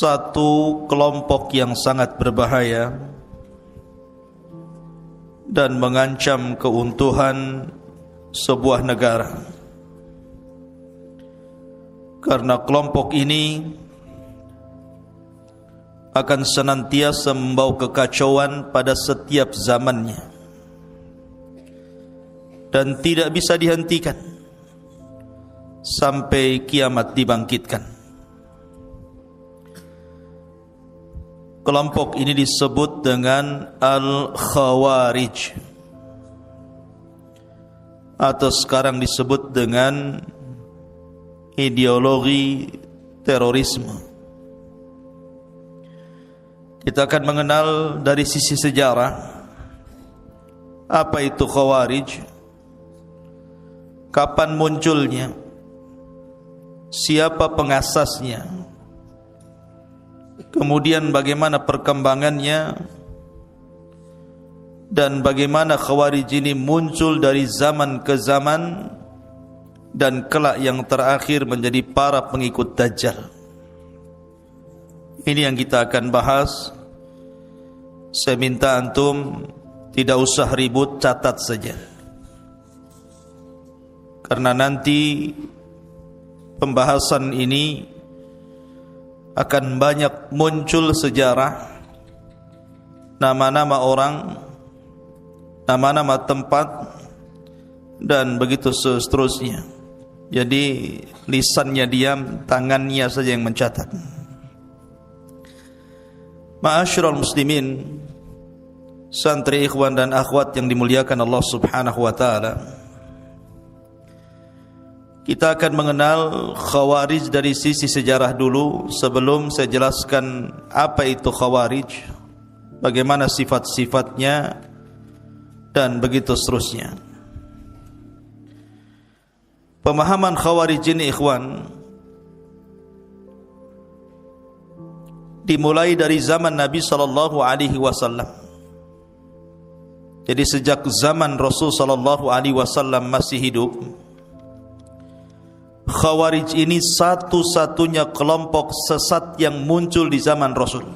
satu kelompok yang sangat berbahaya dan mengancam keuntuhan sebuah negara. Karena kelompok ini akan senantiasa membawa kekacauan pada setiap zamannya dan tidak bisa dihentikan sampai kiamat dibangkitkan. Kelompok ini disebut dengan Al-Khawarij, atau sekarang disebut dengan ideologi terorisme. Kita akan mengenal dari sisi sejarah apa itu Khawarij, kapan munculnya, siapa pengasasnya, kemudian bagaimana perkembangannya, dan bagaimana Khawarij ini muncul dari zaman ke zaman dan kelak yang terakhir menjadi para pengikut Dajjal. Ini yang kita akan bahas. Saya minta antum tidak usah ribut, catat saja, karena nanti pembahasan ini akan banyak muncul sejarah, nama-nama orang, nama-nama tempat, dan begitu seterusnya. Jadi lisannya diam, tangannya saja yang mencatat. Ma'asyiral muslimin, santri, ikhwan dan akhwat yang dimuliakan Allah Subhanahu wa taala. Kita akan mengenal Khawarij dari sisi sejarah dulu sebelum saya jelaskan apa itu Khawarij, bagaimana sifat-sifatnya, dan begitu seterusnya. Pemahaman Khawarij ini, ikhwan, dimulai dari zaman Nabi sallallahu alaihi wasallam. Jadi sejak zaman Rasul sallallahu alaihi wasallam masih hidup, Khawarij ini satu-satunya kelompok sesat yang muncul di zaman Rasul.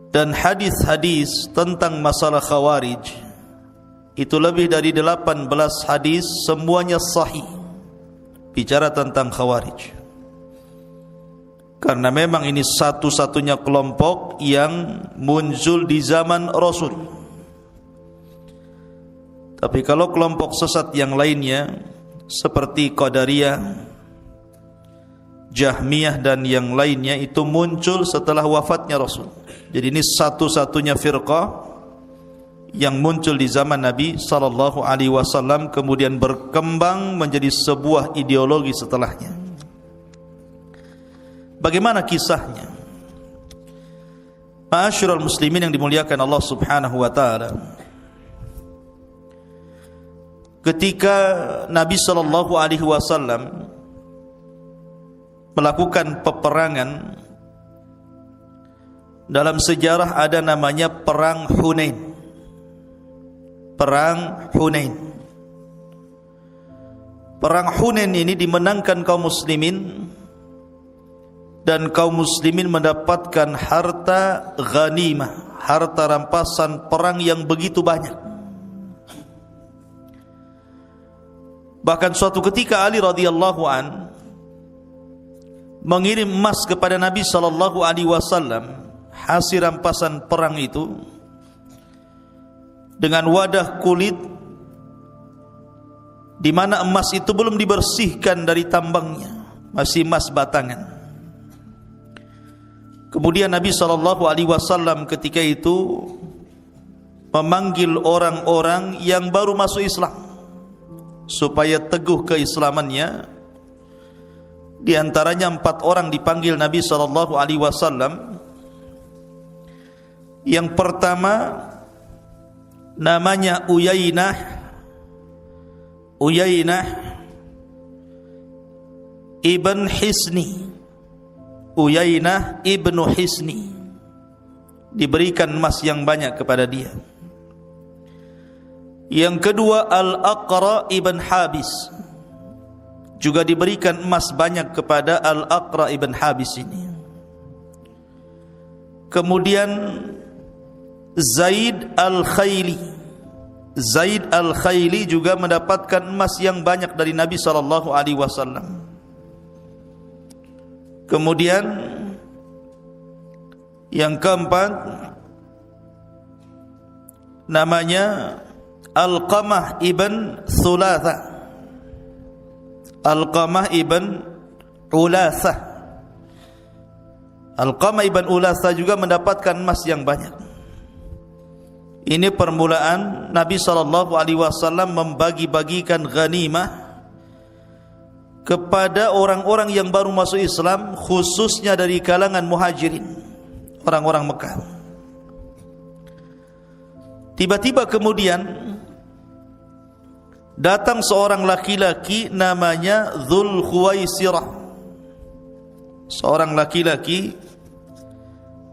Dan hadis-hadis tentang masalah Khawarij itu lebih dari 18 hadis, semuanya sahih bicara tentang Khawarij. Karena memang ini satu-satunya kelompok yang muncul di zaman Rasul. Tapi kalau kelompok sesat yang lainnya seperti Qadariyah, Jahmiyah dan yang lainnya itu muncul setelah wafatnya Rasul. Jadi ini satu-satunya firqah yang muncul di zaman Nabi sallallahu alaihi wasallam, kemudian berkembang menjadi sebuah ideologi setelahnya. Bagaimana kisahnya? Ma'asyiral muslimin yang dimuliakan Allah Subhanahu wa taala. Ketika Nabi sallallahu alaihi wasallam melakukan peperangan, dalam sejarah ada namanya Perang Hunain. Perang Hunain. Perang Hunain ini dimenangkan kaum muslimin, dan kaum muslimin mendapatkan harta ghanimah, harta rampasan perang yang begitu banyak. Bahkan suatu ketika Ali radhiyallahu an mengirim emas kepada Nabi sallallahu alaihi wasallam, hasil rampasan perang itu, dengan wadah kulit di mana emas itu belum dibersihkan dari tambangnya, masih emas batangan. Kemudian Nabi SAW ketika itu memanggil orang-orang yang baru masuk Islam supaya teguh keislamannya. Di antaranya 4 orang dipanggil Nabi SAW. Yang pertama namanya Uyainah ibn Hisni. Uyainah ibnu Hisni diberikan emas yang banyak kepada dia. Yang kedua Al-Aqra ibn Habis juga diberikan emas banyak kepada Al-Aqra ibn Habis ini. Kemudian Zaid Al-Khayli, Zaid Al-Khayli juga mendapatkan emas yang banyak dari Nabi SAW. Kemudian yang keempat namanya Alqamah ibn Thulatha, Alqamah ibn Ulatha. Alqamah ibn Ulatha juga mendapatkan emas yang banyak. Ini permulaan Nabi SAW membagi-bagikan ghanimah kepada orang-orang yang baru masuk Islam, khususnya dari kalangan muhajirin, orang-orang Mekah. Tiba-tiba kemudian datang seorang laki-laki namanya Dzul Khuwaisirah. Seorang laki-laki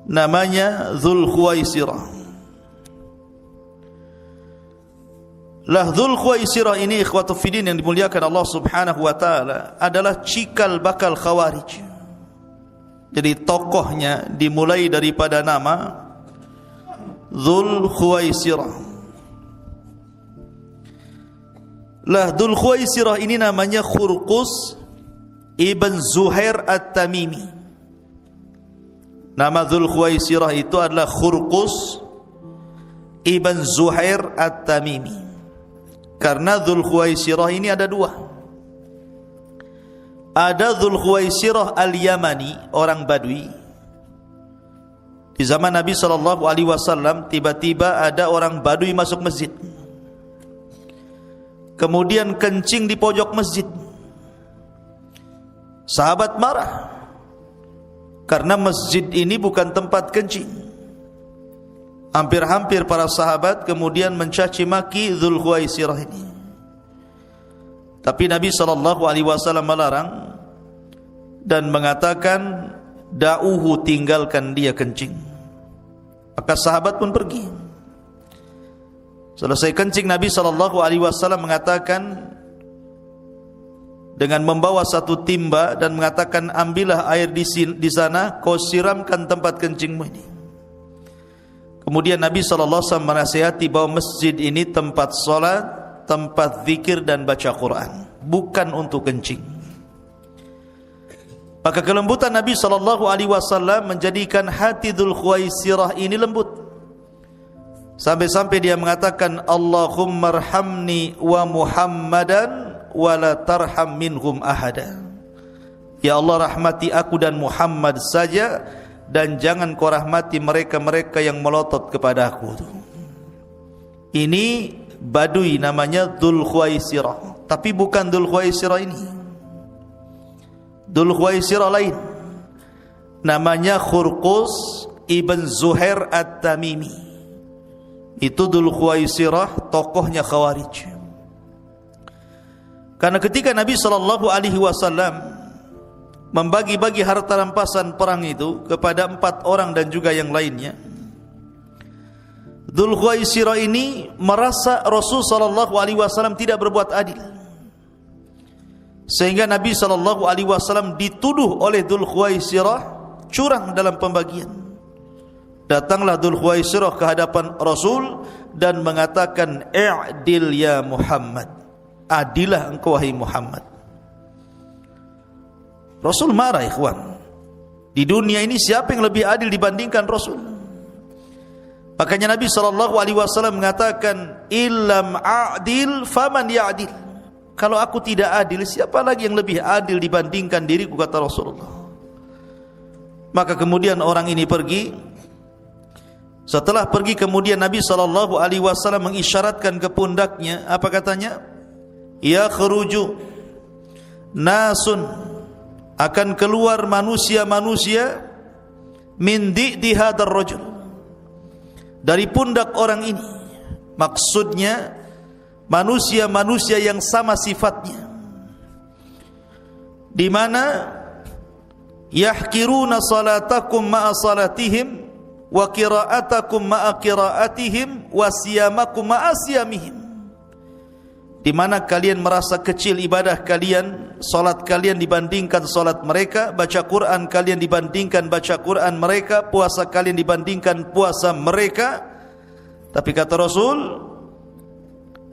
namanya Dzul Khuwaisirah. Dzul Khuwaisirah ini, ikhwatu fiddin yang dimuliakan Allah Subhanahu wa taala, adalah cikal bakal Khawarij. Jadi tokohnya dimulai daripada nama Dzul Khuwaisirah. Dzul Khuwaisirah ini namanya Khurqus ibn Zuhair At-Tamimi. Nama Dzul Khuwaisirah itu adalah Khurqus ibn Zuhair At-Tamimi. Karena Dzul Khuwaisirah ini ada dua. Ada Dzul Khuwaisirah Al-Yamani, orang Badui. Di zaman Nabi SAW tiba-tiba ada orang Badui masuk masjid, kemudian kencing di pojok masjid. Sahabat marah karena masjid ini bukan tempat kencing. Hampir-hampir para sahabat kemudian mencaci maki Dzul Khuwaisirah ini. Tapi Nabi SAW melarang dan mengatakan, da'uhu, tinggalkan dia kencing. Maka sahabat pun pergi. Selesai kencing, Nabi SAW mengatakan dengan membawa satu timba dan mengatakan, ambillah air di sana, kau siramkan tempat kencingmu ini. Kemudian Nabi SAW menasihati bahwa masjid ini tempat solat, tempat zikir dan baca Quran, bukan untuk kencing. Maka kelembutan Nabi SAW menjadikan hati Dzul Khuwaisirah ini lembut, sampai-sampai dia mengatakan, Allahumma arhamni wa Muhammadan wa la tarham minhum ahada. Ya Allah, rahmati aku dan Muhammad saja, dan jangan kau rahmati mereka-mereka yang melotot kepada aku. Ini Badui namanya Dzul Khuwaisirah, tapi bukan Dzul Khuwaisirah ini. Dzul Khuwaisirah lain, namanya Khurqus ibn Zuhair At-Tamimi. Itu Dzul Khuwaisirah, tokohnya Khawarij. Karena ketika Nabi SAW membagi-bagi harta rampasan perang itu kepada 4 orang dan juga yang lainnya, Dzul Khuwaisirah ini merasa Rasul SAW tidak berbuat adil, sehingga Nabi SAW dituduh oleh Dzul Khuwaisirah curang dalam pembagian. Datanglah Dzul Khuwaisirah ke hadapan Rasul dan mengatakan, i'dil ya Muhammad, adilah engkau wahai Muhammad. Rasul marah, ikhwan. Di dunia ini siapa yang lebih adil dibandingkan Rasul? Makanya Nabi SAW mengatakan, illam a'dil faman ya'dil. Kalau aku tidak adil, siapa lagi yang lebih adil dibandingkan diriku, kata Rasulullah. Maka kemudian orang ini pergi. Setelah pergi kemudian Nabi SAW mengisyaratkan ke pundaknya, apa katanya? Ya khuruju nasun, akan keluar manusia-manusia min di hadar rajul, dari pundak orang ini. Maksudnya manusia-manusia yang sama sifatnya, di mana yahkiruna salatakum ma'a salatihim wa qira'atakum ma'a qira'atihim wa siyamakum ma'a siyamihim. di mana kalian merasa kecil ibadah kalian, salat kalian dibandingkan salat mereka, baca Quran kalian dibandingkan baca Quran mereka, puasa kalian dibandingkan puasa mereka. Tapi kata Rasul,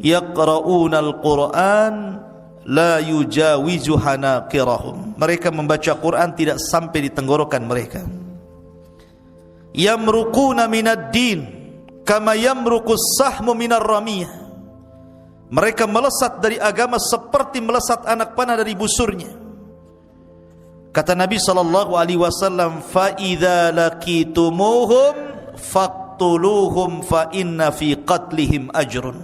yaqra'unal Qur'an la yujawizu hanaqirahum. Mereka membaca Quran tidak sampai di tenggorokan mereka. Yamruquna minad din kama yamruqus sahmu minar ramiyah. Mereka melesat dari agama seperti melesat anak panah dari busurnya. Kata Nabi SAW, fa idza laqitumuhum faqtuluhum fa inna fi qatlihim ajrun.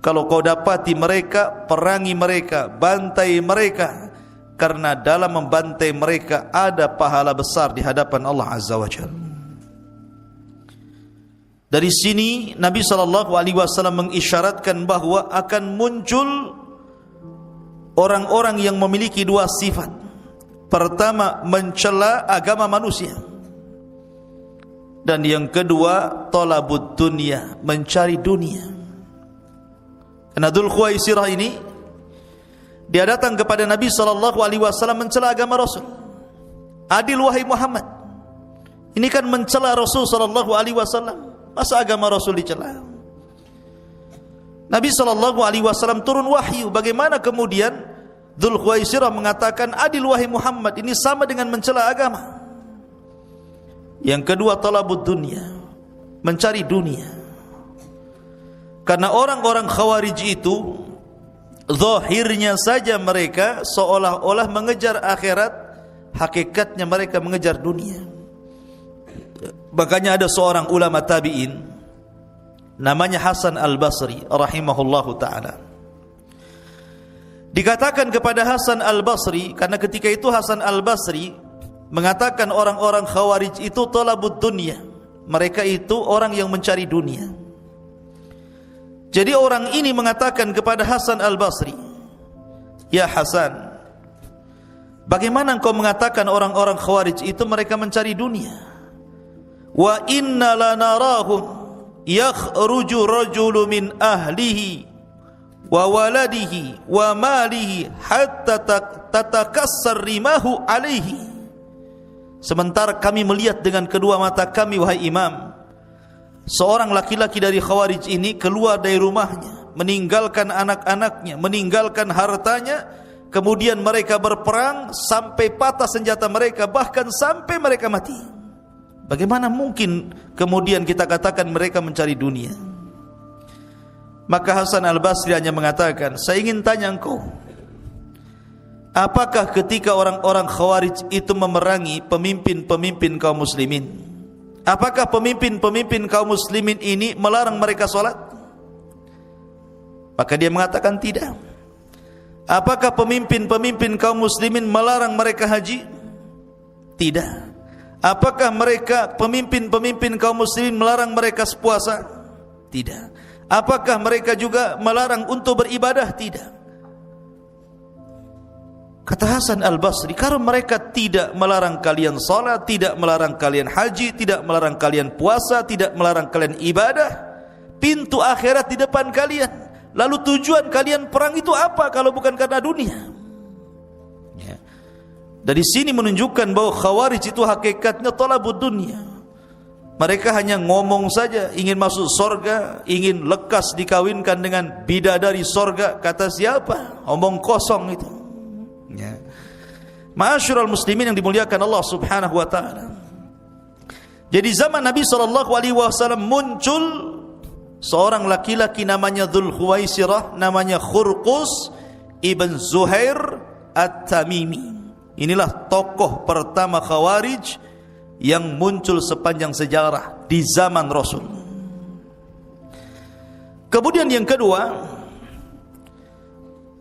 Kalau kau dapati mereka, perangi mereka, bantai mereka, karena dalam membantai mereka ada pahala besar di hadapan Allah Azza wa Jalla. Dari sini Nabi SAW mengisyaratkan bahwa akan muncul orang-orang yang memiliki dua sifat. Pertama, mencela agama manusia. Dan yang kedua, talabud dunia, mencari dunia. Karena Dzul Khuwaisirah ini, dia datang kepada Nabi SAW mencela agama Rasul. Adil wahai Muhammad. Ini kan mencela Rasul SAW. Masa agama Rasul dicela? Nabi SAW turun wahyu. Bagaimana kemudian Dzul Khuwaisirah mengatakan, adil wahai Muhammad, ini sama dengan mencela agama? Yang kedua, talabud dunia, mencari dunia. Karena orang-orang Khawarij itu zahirnya saja mereka seolah-olah mengejar akhirat, hakikatnya mereka mengejar dunia. Makanya ada seorang ulama tabi'in namanya Hasan Al-Basri rahimahullahu ta'ala. Dikatakan kepada Hasan Al-Basri, karena ketika itu Hasan Al-Basri mengatakan orang-orang Khawarij itu talabud dunia, mereka itu orang yang mencari dunia. Jadi orang ini mengatakan kepada Hasan Al-Basri, ya Hasan, bagaimana engkau mengatakan orang-orang Khawarij itu mereka mencari dunia? Wa inna lanarahum yakhruju rajulu min ahlihi wa waladihi wa malihi hatta tatakassar rimahu alaihi. Sementara kami melihat dengan kedua mata kami, wahai imam, seorang laki-laki dari Khawarij ini keluar dari rumahnya, meninggalkan anak-anaknya, meninggalkan hartanya, kemudian mereka berperang sampai patah senjata mereka, bahkan sampai mereka mati. Bagaimana mungkin kemudian kita katakan mereka mencari dunia? Maka Hasan Al-Basri hanya mengatakan, saya ingin tanya engkau, apakah ketika orang-orang Khawarij itu memerangi pemimpin-pemimpin kaum muslimin, apakah pemimpin-pemimpin kaum muslimin ini melarang mereka sholat? Maka dia mengatakan tidak. Apakah pemimpin-pemimpin kaum muslimin melarang mereka haji? Tidak. Apakah mereka pemimpin-pemimpin kaum muslimin melarang mereka puasa? Tidak. Apakah mereka juga melarang untuk beribadah? Tidak. Kata Hasan Al-Basri, kalau mereka tidak melarang kalian salat, tidak melarang kalian haji, tidak melarang kalian puasa, tidak melarang kalian ibadah, pintu akhirat di depan kalian, lalu tujuan kalian perang itu apa kalau bukan karena dunia? Ya. Dari sini menunjukkan bahwa Khawarij itu hakikatnya talabud dunia. Mereka hanya ngomong saja ingin masuk sorga, ingin lekas dikawinkan dengan bidadari sorga. Kata siapa? Omong kosong itu. Ya. Ma'asyiral muslimin yang dimuliakan Allah Subhanahu wa taala. Jadi zaman Nabi SAW muncul seorang laki-laki namanya Dzul Khuwaisirah, namanya Khurqus ibn Zuhair At-Tamimi. Inilah tokoh pertama Khawarij yang muncul sepanjang sejarah di zaman Rasul. Kemudian yang kedua,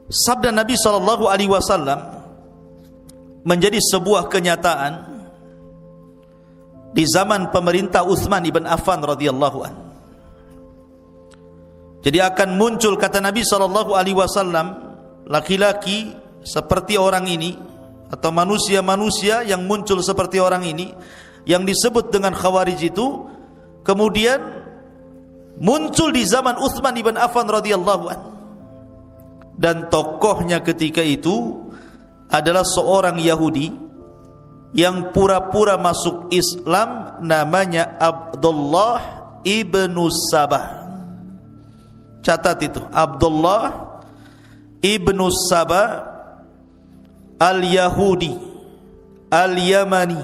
sabda Nabi SAW menjadi sebuah kenyataan di zaman pemerintah Utsman ibn Affan radhiyallahu anhu. Jadi akan muncul, kata Nabi SAW, laki-laki seperti orang ini, atau manusia-manusia yang muncul seperti orang ini, yang disebut dengan Khawarij itu, kemudian muncul di zaman Utsman ibn Affan radhiyallahu anhu. dan tokohnya ketika itu adalah seorang Yahudi yang pura-pura masuk Islam, namanya Abdullah ibnu Sabah. Catat itu, Abdullah ibnu Sabah al-Yahudi al-Yamani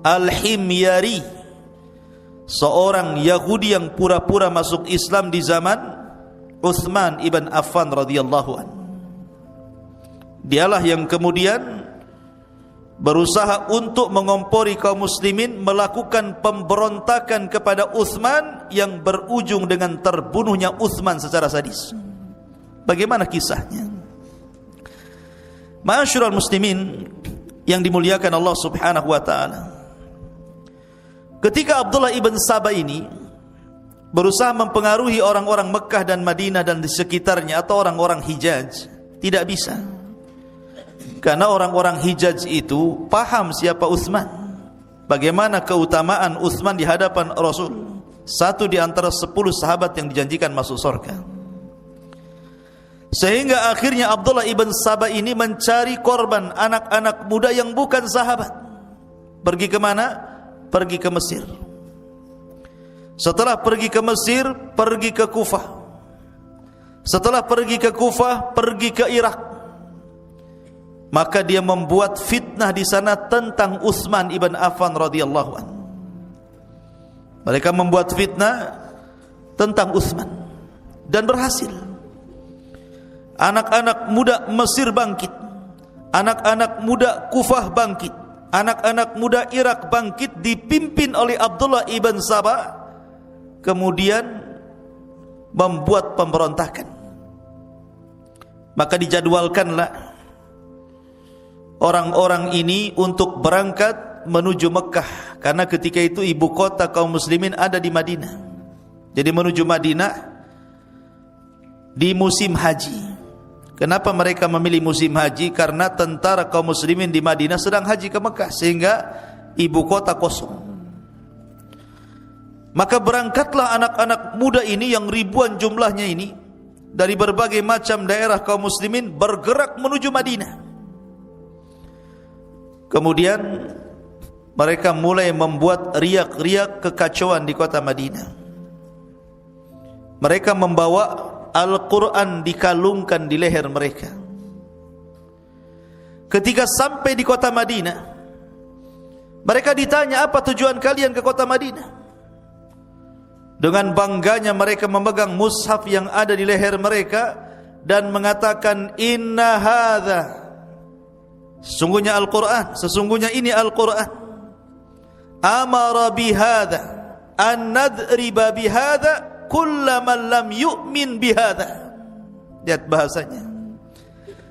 al-Himyari, seorang Yahudi yang pura-pura masuk Islam di zaman Utsman ibn Affan radhiyallahu an. Dialah yang kemudian berusaha untuk mengompori kaum muslimin, melakukan pemberontakan kepada Utsman yang berujung dengan terbunuhnya Utsman secara sadis. Bagaimana kisahnya? Ma'asyiral muslimin yang dimuliakan Allah Subhanahu wa taala. Ketika Abdullah ibn Sabah ini berusaha mempengaruhi orang-orang Mekah dan Madinah dan di sekitarnya, atau orang-orang Hijaz, tidak bisa. Karena orang-orang Hijaz itu paham siapa Utsman, bagaimana keutamaan Utsman di hadapan Rasul, satu di antara 10 sahabat yang dijanjikan masuk surga. Sehingga akhirnya Abdullah ibn Sabah ini mencari korban anak-anak muda yang bukan sahabat. Pergi ke mana? Pergi ke Mesir. Setelah pergi ke Mesir, pergi ke Kufah. Setelah pergi ke Kufah, pergi ke Irak. Maka dia membuat fitnah di sana tentang Utsman ibn Affan radhiyallahu an. Mereka membuat fitnah tentang Utsman dan berhasil. Anak-anak muda Mesir bangkit, anak-anak muda Kufah bangkit, anak-anak muda Irak bangkit, dipimpin oleh Abdullah ibn Sabah, kemudian membuat pemberontakan. Maka dijadwalkanlah orang-orang ini untuk berangkat menuju Mekah, karena ketika itu ibu kota kaum muslimin ada di Madinah. Jadi menuju Madinah di musim haji. Kenapa mereka memilih musim haji? Karena tentara kaum muslimin di Madinah sedang haji ke Mekah, sehingga ibu kota kosong. Maka berangkatlah anak-anak muda ini yang ribuan jumlahnya ini dari berbagai macam daerah kaum muslimin bergerak menuju Madinah. Kemudian mereka mulai membuat riak-riak kekacauan di kota Madinah. Mereka membawa Al-Quran dikalungkan di leher mereka. Ketika sampai di kota Madinah, mereka ditanya, apa tujuan kalian ke kota Madinah? Dengan bangganya mereka memegang mushaf yang ada di leher mereka dan mengatakan, inna hadza, sesungguhnya Al-Quran, sesungguhnya ini Al-Quran, amara bihadza an nadriba bihadza kullaman lam yu'min bihadza. Lihat bahasanya.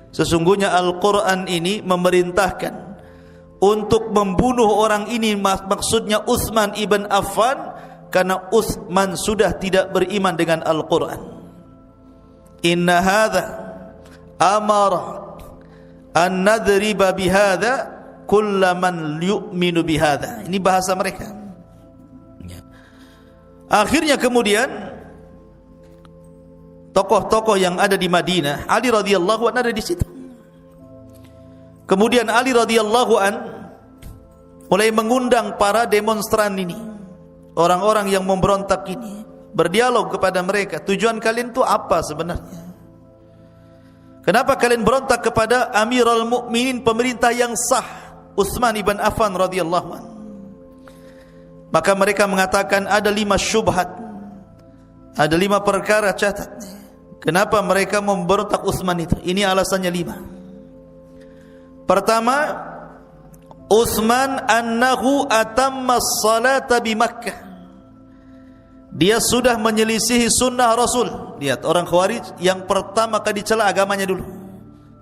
Sesungguhnya Al-Quran ini memerintahkan untuk membunuh orang ini, maksudnya Utsman ibn Affan, karena Utsman sudah tidak beriman dengan Al-Quran. Inna hadza amara an nadriba bihadza kullaman yu'minu bihadza. Ini bahasa mereka. Akhirnya kemudian tokoh-tokoh yang ada di Madinah, Ali radhiyallahu an ada di situ. Kemudian Ali radhiyallahu an mulai mengundang para demonstran ini, orang-orang yang memberontak ini, berdialog kepada mereka. Tujuan kalian itu apa sebenarnya? Kenapa kalian berontak kepada Amirul Mukminin, pemerintah yang sah, Utsman ibn Affan radhiyallahu an? Maka mereka mengatakan ada 5 syubhat, ada 5 perkara, catat. Kenapa mereka memberontak Utsman itu? Ini alasannya 5. Pertama, Utsman annahu atamma as-salata bi Makkah. Dia sudah menyelisihi sunnah Rasul. Lihat, orang Khawarij yang pertama kali dicela agamanya dulu.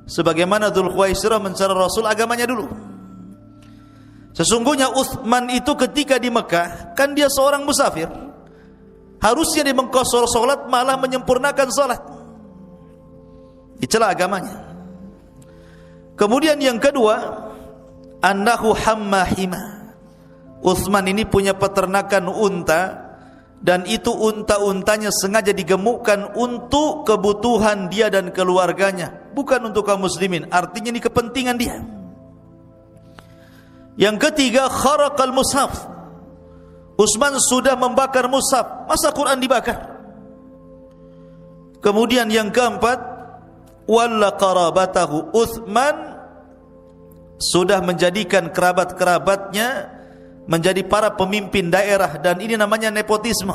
Sebagaimana Dzulkhuwaisirah mencela Rasul, agamanya dulu. Sesungguhnya Utsman itu ketika di Mekah, kan dia seorang musafir. Harusnya dia mengqashar salat, malah menyempurnakan salat. Dicela agamanya. Kemudian yang kedua, annahu hammahima. Utsman ini punya peternakan unta dan itu unta-untanya sengaja digemukkan untuk kebutuhan dia dan keluarganya, bukan untuk kaum muslimin. Artinya ini kepentingan dia. Yang ketiga, kharaqal mushaf. Utsman sudah membakar mushaf, masa Quran dibakar? Kemudian yang keempat, walla qarabatahu. Utsman sudah menjadikan kerabat-kerabatnya menjadi para pemimpin daerah, dan ini namanya nepotisme.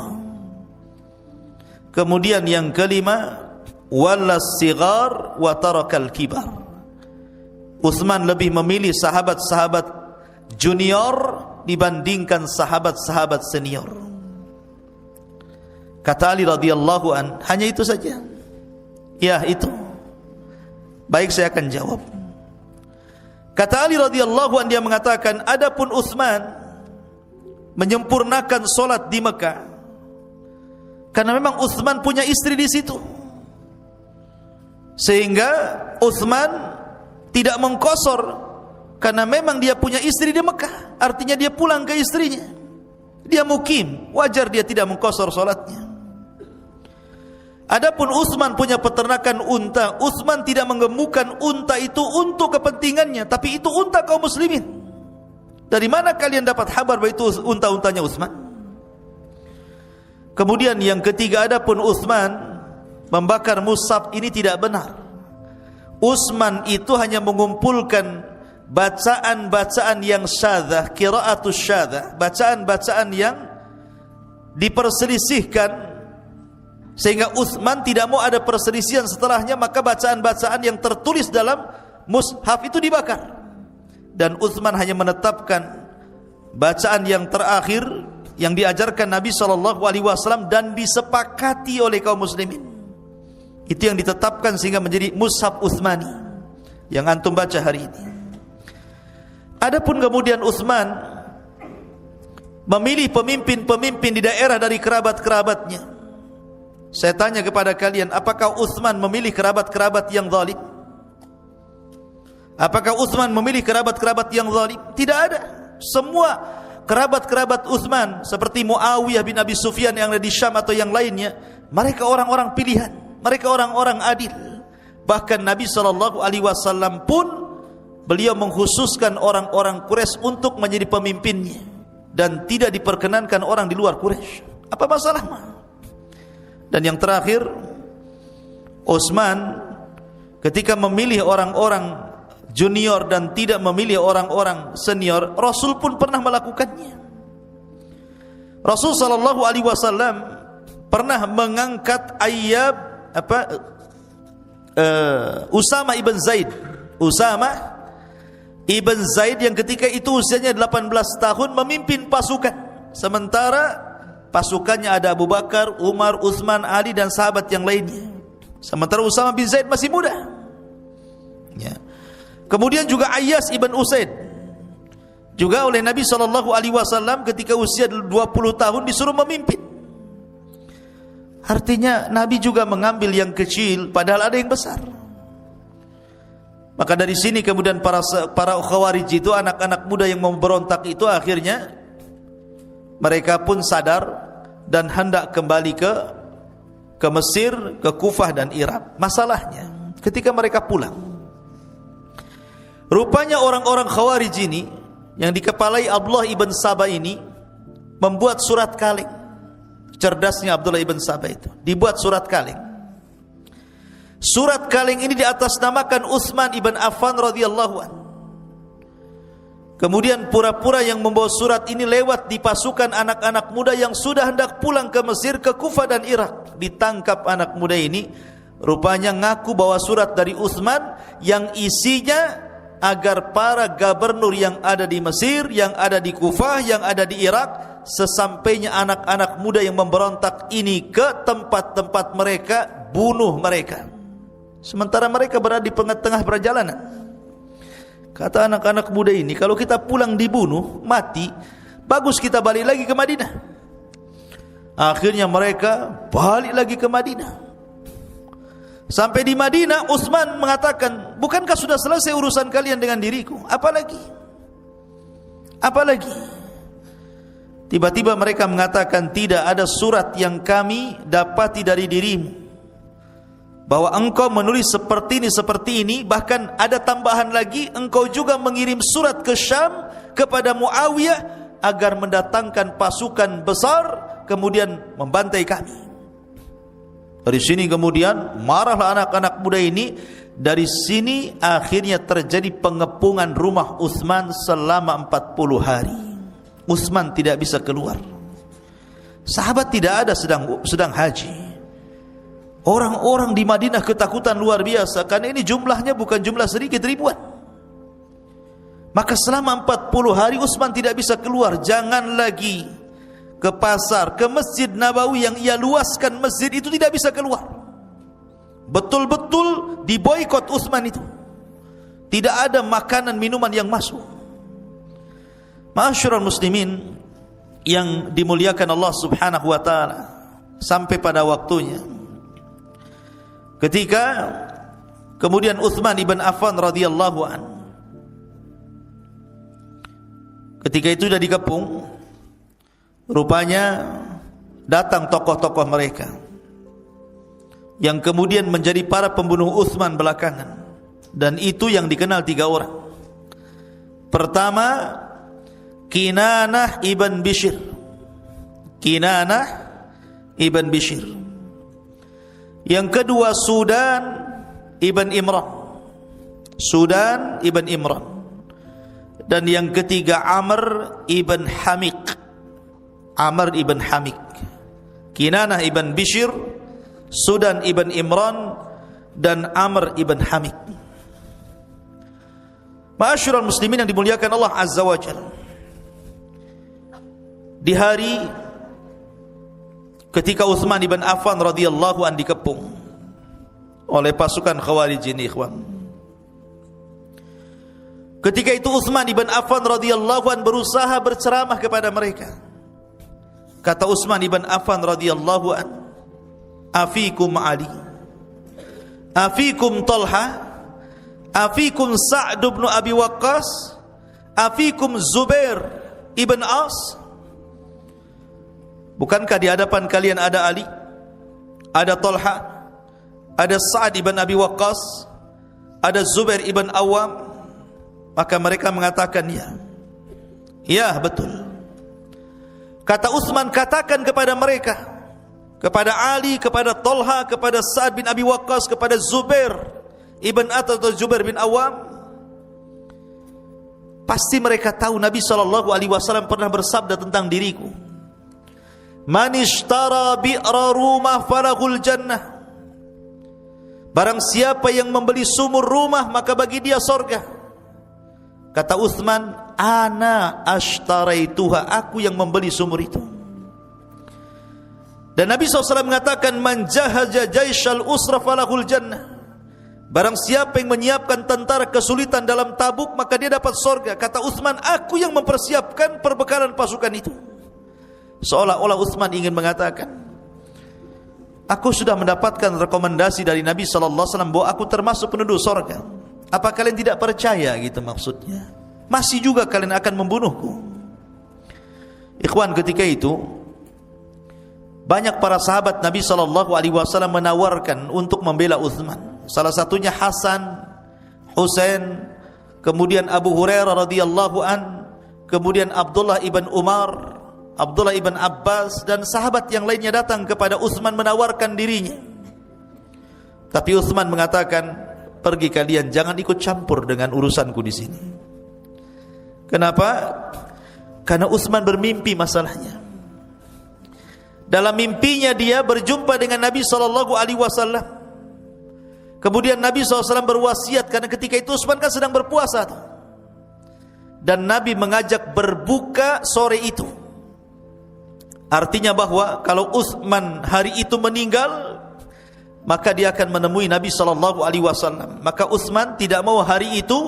Kemudian yang kelima, walla sigar wa tarakal kibar. Utsman lebih memilih sahabat-sahabat junior dibandingkan sahabat-sahabat senior. Kata Ali radhiyallahu an, hanya itu saja? Ya, itu. Baik, saya akan jawab. Kata Ali radhiyallahu an, dia mengatakan, adapun Utsman menyempurnakan solat di Mekah karena memang Utsman punya istri di situ, sehingga Utsman tidak mengqasar karena memang dia punya istri di Mekah. Artinya dia pulang ke istrinya, dia mukim, wajar dia tidak mengqasar solatnya. Adapun Utsman punya peternakan unta, Utsman tidak menggemukkan unta itu untuk kepentingannya, tapi itu unta kaum muslimin. Dari mana kalian dapat kabar bahwa itu unta-untanya Utsman? Kemudian yang ketiga, adapun Utsman membakar mushaf, ini tidak benar. Utsman itu hanya mengumpulkan bacaan-bacaan yang syadzah, qiraatus syadzah, bacaan-bacaan yang diperselisihkan, sehingga Utsman tidak mau ada perselisihan setelahnya, maka bacaan-bacaan yang tertulis dalam mushaf itu dibakar. Dan Utsman hanya menetapkan bacaan yang terakhir yang diajarkan Nabi SAW dan disepakati oleh kaum muslimin. Itu yang ditetapkan sehingga menjadi mushaf Utsmani yang antum baca hari ini. Adapun kemudian Utsman memilih pemimpin-pemimpin di daerah dari kerabat-kerabatnya. Saya tanya kepada kalian, apakah Utsman memilih kerabat-kerabat yang zalim? Apakah Utsman memilih kerabat-kerabat yang zalim? Tidak ada. Semua kerabat-kerabat Utsman seperti Muawiyah bin Abi Sufyan yang ada di Syam atau yang lainnya, mereka orang-orang pilihan, mereka orang-orang adil. Bahkan Nabi SAW pun beliau mengkhususkan orang-orang Quraisy untuk menjadi pemimpinnya, dan tidak diperkenankan orang di luar Quraisy. Apa masalahnya? Dan yang terakhir, Utsman ketika memilih orang-orang junior dan tidak memilih orang-orang senior, Rasul pun pernah melakukannya. Rasul SAW pernah mengangkat Usama ibn Zaid. Usama ibn Zaid yang ketika itu usianya 18 tahun memimpin pasukan, sementara pasukannya ada Abu Bakar, Umar, Utsman, Ali dan sahabat yang lainnya. Sementara Usama bin Zaid masih muda. Ya. Kemudian juga Ayyas ibn Usaid, juga oleh Nabi SAW ketika usia 20 tahun disuruh memimpin. Artinya Nabi juga mengambil yang kecil padahal ada yang besar. Maka dari sini kemudian para Khawarij itu, anak-anak muda yang memberontak itu, akhirnya mereka pun sadar dan hendak kembali ke Mesir, ke Kufah dan Irak. Masalahnya ketika mereka pulang, rupanya orang-orang Khawarij ini yang dikepalai Abdullah ibn Sabah ini membuat surat kaleng. Cerdasnya Abdullah ibn Sabah itu dibuat surat kaleng. Surat kaleng ini diatasnamakan Utsman ibn Affan radhiyallahu anhu. Kemudian pura-pura yang membawa surat ini lewat di pasukan anak-anak muda yang sudah hendak pulang ke Mesir, ke Kufah dan Irak. Ditangkap anak muda ini, rupanya ngaku bawa surat dari Utsman yang isinya agar para gubernur yang ada di Mesir, yang ada di Kufah, yang ada di Irak, sesampainya anak-anak muda yang memberontak ini ke tempat-tempat mereka, bunuh mereka. Sementara mereka berada di tengah perjalanan. Kata anak-anak muda ini, kalau kita pulang dibunuh, mati, bagus kita balik lagi ke Madinah. Akhirnya mereka balik lagi ke Madinah. Sampai di Madinah, Utsman mengatakan, bukankah sudah selesai urusan kalian dengan diriku? Apalagi? Tiba-tiba mereka mengatakan, tidak ada surat yang kami dapati dari dirimu bahwa engkau menulis seperti ini, bahkan ada tambahan lagi, engkau juga mengirim surat ke Syam kepada Muawiyah agar mendatangkan pasukan besar kemudian membantai kami. Dari sini kemudian marahlah anak-anak muda ini. Dari sini akhirnya terjadi pengepungan rumah Utsman selama 40 hari. Utsman tidak bisa keluar. Sahabat tidak ada sedang haji. Orang-orang di Madinah ketakutan luar biasa karena ini jumlahnya bukan jumlah sedikit, ribuan. Maka selama 40 hari Utsman tidak bisa keluar. Jangan lagi ke pasar, ke Masjid Nabawi yang ia luaskan masjid itu tidak bisa keluar. Betul-betul diboikot Utsman itu. Tidak ada makanan minuman yang masuk. Ma'asyiral muslimin yang dimuliakan Allah Subhanahu wa taala, sampai pada waktunya ketika kemudian Utsman ibn Affan radhiyallahu an ketika itu sudah dikepung, rupanya datang tokoh-tokoh mereka yang kemudian menjadi para pembunuh Utsman belakangan, dan itu yang dikenal 3 orang. Pertama, Kinanah ibn Bishr. Kinanah ibn Bishr. Yang kedua, Sudan ibn Imran. Sudan ibn Imran. Dan yang ketiga, Amr ibn Hamik. Amr ibn Hamik. Kinanah ibn Bishr, Sudan ibn Imran, dan Amr ibn Hamik. Ma'asyiral muslimin yang dimuliakan Allah Azza wa Jalla, di hari ketika Utsman ibn Affan radhiyallahu an dikepung oleh pasukan Khawarij ini, ikhwan. Ketika itu Utsman ibn Affan radhiyallahu an berusaha berceramah kepada mereka. Kata Utsman ibn Affan radhiyallahu an, "Afikum Ali, afikum Talha, afikum Sa'd bin Abi Waqqas, afikum Zubair ibn As." Bukankah di hadapan kalian ada Ali, ada Talha, ada Sa'ad ibn Abi Waqqas, ada Zubair ibn Awam? Maka mereka mengatakan, ya. Ya, betul. Kata Utsman, katakan kepada mereka, kepada Ali, kepada Talha, kepada Sa'ad bin Abi Waqqas, kepada Zubair ibn Atas atau Zubair bin Awam, pasti mereka tahu Nabi SAW pernah bersabda tentang diriku. Man ishtara bi'ra rumah falahul jannah. Barang siapa yang membeli sumur rumah, maka bagi dia surga. Kata Utsman, ana ashtaraituha, aku yang membeli sumur itu. Dan Nabi SAW mengatakan, man jahaja jaisyal usra falahul jannah. Barang siapa yang menyiapkan tentara kesulitan dalam Tabuk, maka dia dapat surga. Kata Utsman, aku yang mempersiapkan perbekalan pasukan itu. Seolah-olah Utsman ingin mengatakan, aku sudah mendapatkan rekomendasi dari Nabi SAW bahwa aku termasuk penduduk surga. Apa kalian tidak percaya, gitu maksudnya? Masih juga kalian akan membunuhku. Ikhwan, ketika itu banyak para sahabat Nabi SAW menawarkan untuk membela Utsman. Salah satunya Hasan, Husain, kemudian Abu Hurairah radhiyallahu an, kemudian Abdullah ibn Umar, Abdullah ibn Abbas, dan sahabat yang lainnya datang kepada Utsman menawarkan dirinya. Tapi Utsman mengatakan, pergi kalian, jangan ikut campur dengan urusanku di sini. Kenapa? Karena Utsman bermimpi masalahnya. Dalam mimpinya dia berjumpa dengan Nabi SAW. Kemudian Nabi SAW berwasiat, karena ketika itu Utsman kan sedang berpuasa, dan Nabi mengajak berbuka sore itu. Artinya bahwa kalau Utsman hari itu meninggal, maka dia akan menemui Nabi SAW. Maka Utsman tidak mau hari itu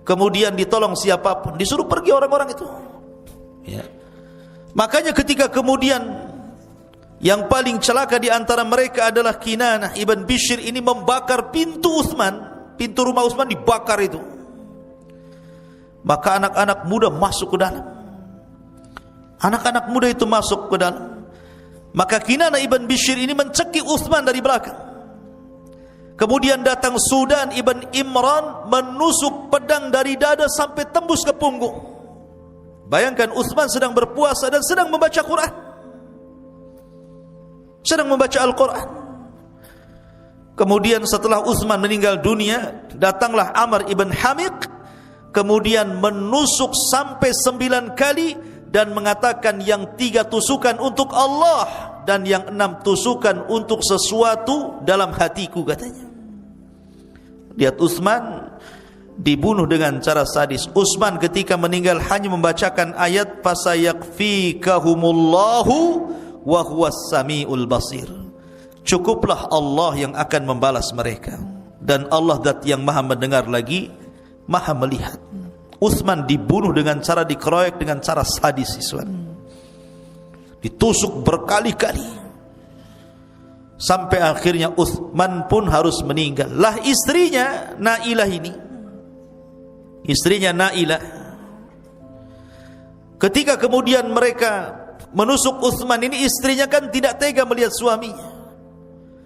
kemudian ditolong siapapun, disuruh pergi orang-orang itu. Ya. Makanya ketika kemudian yang paling celaka di antara mereka adalah Kinanah ibn Bishr ini membakar pintu Utsman, pintu rumah Utsman dibakar itu. Maka anak-anak muda masuk ke dalam. Anak-anak muda itu masuk ke dalam. Maka Kinanah ibn Bishr ini mencekik Uthman dari belakang. Kemudian datang Sudan ibn Imran menusuk pedang dari dada sampai tembus ke punggung. Bayangkan Uthman sedang berpuasa dan sedang membaca Quran. Sedang membaca Al-Quran. Kemudian setelah Uthman meninggal dunia, datanglah Amr ibn Hamiq, kemudian menusuk sampai 9 kali dan mengatakan yang 3 tusukan untuk Allah dan yang 6 tusukan untuk sesuatu dalam hatiku, katanya. Lihat Uthman dibunuh dengan cara sadis. Uthman ketika meninggal hanya membacakan ayat fasayakfikahumullahu wa huwas samiul basir. Cukuplah Allah yang akan membalas mereka, dan Allah zat yang maha mendengar lagi maha melihat. Uthman dibunuh dengan cara dikeroyok dengan cara sadis, Islam. Ditusuk berkali-kali sampai akhirnya Uthman pun harus meninggal. Lah istrinya Nailah ini, istrinya Nailah, ketika kemudian mereka menusuk Uthman ini, istrinya kan tidak tega melihat suaminya.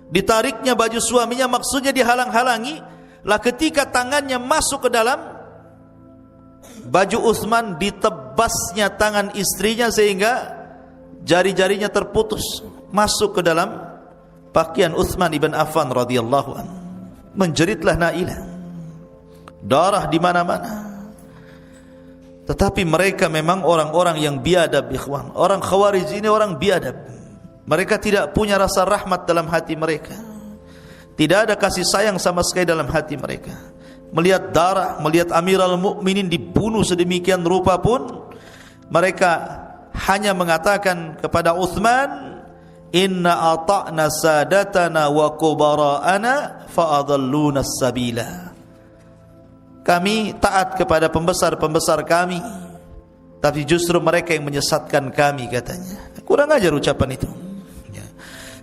Ditariknya baju suaminya, maksudnya dihalang-halangi. Lah ketika tangannya masuk ke dalam baju Uthman, ditebasnya tangan istrinya sehingga jari-jarinya terputus masuk ke dalam pakaian Uthman ibn Affan radhiyallahu anhu. Menjeritlah Nailah, darah di mana-mana. Tetapi mereka memang orang-orang yang biadab, ikhwan. Orang Khawarij ini orang biadab. Mereka tidak punya rasa rahmat dalam hati mereka. Tidak ada kasih sayang sama sekali dalam hati mereka. Melihat darah, melihat Amirul Mukminin dibunuh sedemikian rupa pun, mereka hanya mengatakan kepada Uthman, inna ata'na sadatana wa kubara'ana fa'adalluna sabila. Kami taat kepada pembesar-pembesar kami, tapi justru mereka yang menyesatkan kami, katanya. Kurang ajar ucapan itu.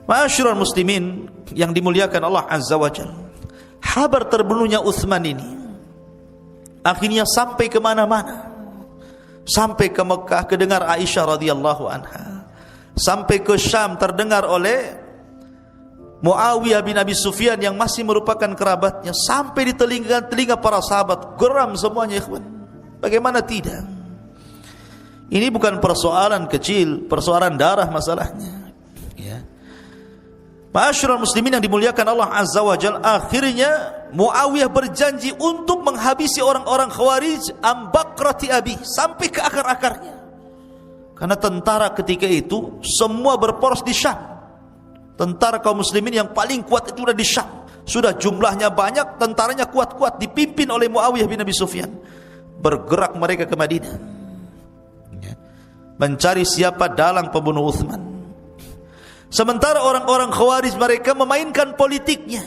Ma'asyiral muslimin yang dimuliakan Allah Azza wa Jalla, kabar terbunuhnya Uthman ini akhirnya sampai ke mana-mana. Sampai ke Mekah kedengar Aisyah radhiyallahu anha. Sampai ke Syam terdengar oleh Muawiyah bin Abi Sufyan yang masih merupakan kerabatnya. Sampai di telinga para sahabat, geram semuanya, ikhwan. Bagaimana tidak? Ini bukan persoalan kecil, persoalan darah masalahnya. Ya. Ma'asyiral muslimin yang dimuliakan Allah Azza wa Jalla, akhirnya Muawiyah berjanji untuk menghabisi orang-orang Khawarij ambakrati abi, sampai ke akar-akarnya. Karena tentara ketika itu semua berporos di Syam. Tentara kaum muslimin yang paling kuat itu sudah di Syam. Sudah jumlahnya banyak, tentaranya kuat-kuat, dipimpin oleh Muawiyah bin Abi Sufyan. Bergerak mereka ke Madinah, mencari siapa dalang pembunuh Uthman. Sementara orang-orang Khawarij mereka memainkan politiknya.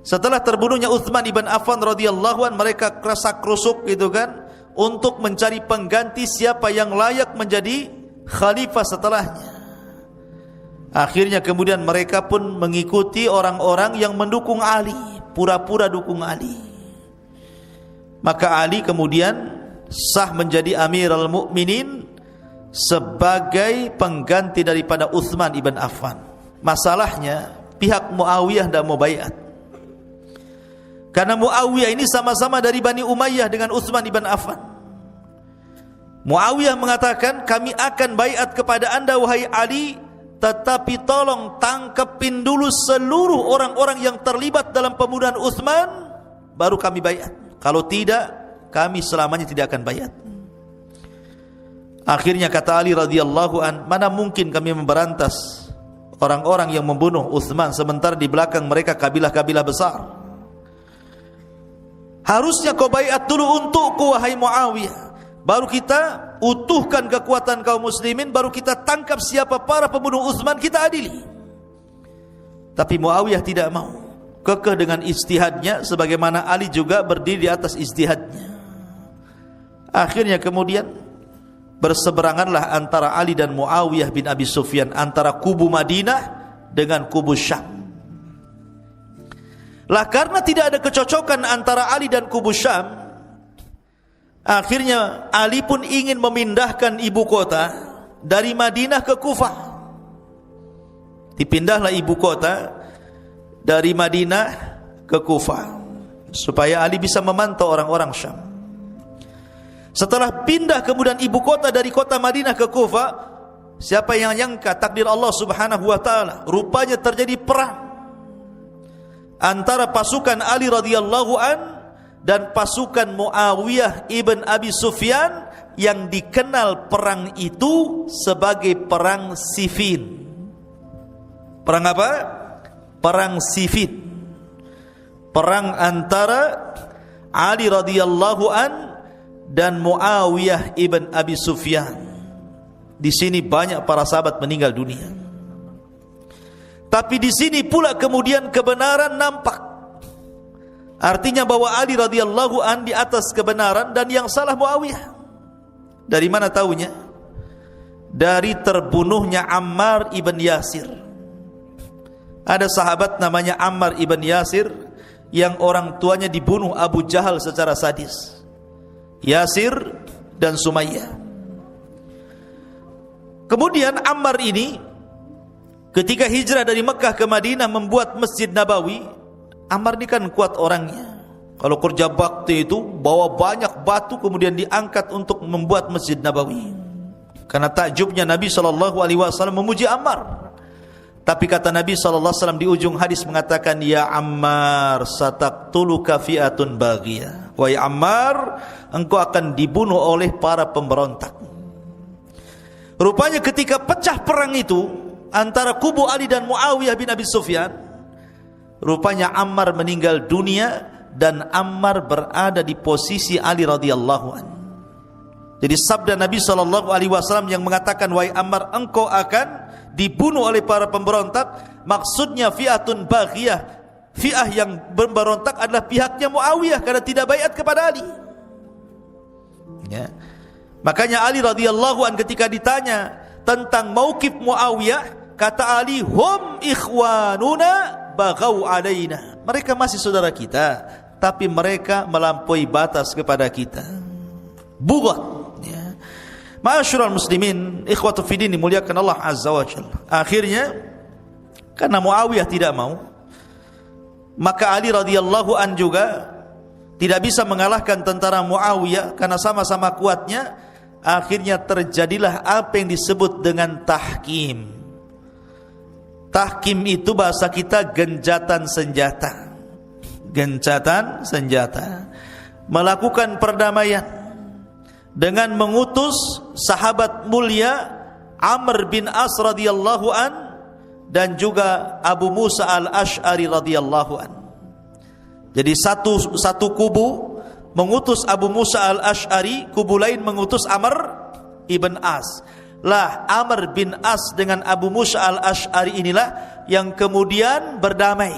Setelah terbunuhnya Uthman ibn Affan radhiyallahu an, mereka kerasak-kerusuk gitu kan, untuk mencari pengganti siapa yang layak menjadi khalifah setelahnya. Akhirnya kemudian mereka pun mengikuti orang-orang yang mendukung Ali, pura-pura dukung Ali. Maka Ali kemudian sah menjadi Amirul Mukminin sebagai pengganti daripada Uthman ibn Affan. Masalahnya pihak Muawiyah tidak mau baiat. Karena Muawiyah ini sama-sama dari Bani Umayyah dengan Uthman ibn Affan. Muawiyah mengatakan, kami akan baiat kepada anda wahai Ali, tetapi tolong tangkepin dulu seluruh orang-orang yang terlibat dalam pembunuhan Uthman, baru kami baiat. Kalau tidak, kami selamanya tidak akan baiat. Akhirnya kata Ali radhiyallahu an, mana mungkin kami memberantas orang-orang yang membunuh Uthman sementara di belakang mereka kabilah-kabilah besar. Harusnya kau baiat dulu untukku wahai Muawiyah, baru kita utuhkan kekuatan kaum muslimin, baru kita tangkap siapa para pembunuh Uthman, kita adili. Tapi Muawiyah tidak mau, kekeh dengan ijtihadnya, sebagaimana Ali juga berdiri di atas ijtihadnya. Akhirnya kemudian berseberanganlah antara Ali dan Muawiyah bin Abi Sufyan, antara kubu Madinah dengan kubu Syam. Lah karena tidak ada kecocokan antara Ali dan kubu Syam, Akhirnya Ali pun ingin memindahkan ibu kota dari Madinah ke Kufah. Dipindahlah ibu kota dari Madinah ke Kufah supaya Ali bisa memantau orang-orang Syam. Setelah pindah kemudian ibu kota dari kota Madinah ke Kufah, siapa yang nyangka takdir Allah Subhanahu wa taala, rupanya terjadi perang antara pasukan Ali radhiyallahu an dan pasukan Muawiyah ibn Abi Sufyan yang dikenal perang itu sebagai perang Siffin. Perang apa? Perang Siffin. Perang antara Ali radhiyallahu an dan Muawiyah ibn Abi Sufyan. Di sini banyak para sahabat meninggal dunia. Tapi di sini pula kemudian kebenaran nampak. Artinya bahwa Ali radhiyallahu an di atas kebenaran dan yang salah Muawiyah. Dari mana taunya? Dari terbunuhnya Ammar ibn Yasir. Ada sahabat namanya Ammar ibn Yasir yang orang tuanya dibunuh Abu Jahal secara sadis. Yasir dan Sumayyah. Kemudian Ammar ini ketika hijrah dari Mekah ke Madinah membuat Masjid Nabawi. Ammar ini kan kuat orangnya. Kalau kerja bakti itu bawa banyak batu kemudian diangkat untuk membuat Masjid Nabawi. Karena takjubnya Nabi SAW memuji Ammar. Tapi kata Nabi SAW di ujung hadis mengatakan, ya Ammar sataqtuluka fi'atun baghiyah. Wahai Ammar, engkau akan dibunuh oleh para pemberontak. Rupanya ketika pecah perang itu antara kubu Ali dan Muawiyah bin Abi Sufyan, rupanya Ammar meninggal dunia dan Ammar berada di posisi Ali radhiyallahu anhu. Jadi sabda Nabi SAW yang mengatakan, wahai Ammar, engkau akan dibunuh oleh para pemberontak, maksudnya fi'atun baghiyah. Fi'ah yang memberontak adalah pihaknya Muawiyah karena tidak baiat kepada Ali. Ya. Makanya Ali radhiyallahu anhu ketika ditanya tentang mauqif Muawiyah, kata Ali, hum ikhwanuna baghaw alaina. Mereka masih saudara kita, tapi mereka melampaui batas kepada kita. Bughat. Ya. Ma'asyiral muslimin, ikhwatu fiddin dimuliakan Allah azza wa jalla. Akhirnya karena Muawiyah tidak mau, maka Ali radhiyallahu an juga tidak bisa mengalahkan tentara Muawiyah karena sama-sama kuatnya. Akhirnya terjadilah apa yang disebut dengan tahkim. Tahkim itu bahasa kita gencatan senjata. Gencatan senjata. Melakukan perdamaian dengan mengutus sahabat mulia Amr bin As radhiyallahu an dan juga Abu Musa al-Ash'ari radhiyallahu an. Jadi satu kubu mengutus Abu Musa al-Ash'ari, kubu lain mengutus Amr ibn As. Lah Amr bin As dengan Abu Musa al-Ash'ari inilah yang kemudian berdamai,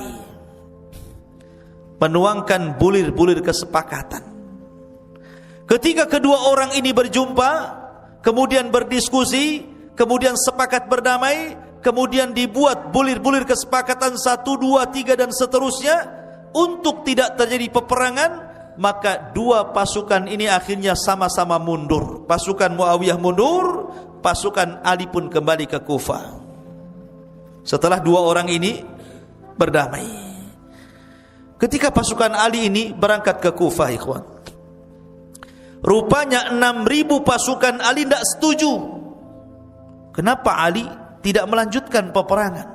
menuangkan bulir-bulir kesepakatan. Ketika kedua orang ini berjumpa, kemudian berdiskusi, kemudian sepakat berdamai, kemudian dibuat bulir-bulir kesepakatan 1, 2, 3 dan seterusnya untuk tidak terjadi peperangan, maka dua pasukan ini akhirnya sama-sama mundur. Pasukan Muawiyah mundur, pasukan Ali pun kembali ke Kufah. Setelah dua orang ini berdamai. Ketika pasukan Ali ini berangkat ke Kufah, ikhwan, rupanya 6.000 pasukan Ali tidak setuju. Kenapa Ali tidak melanjutkan peperangan?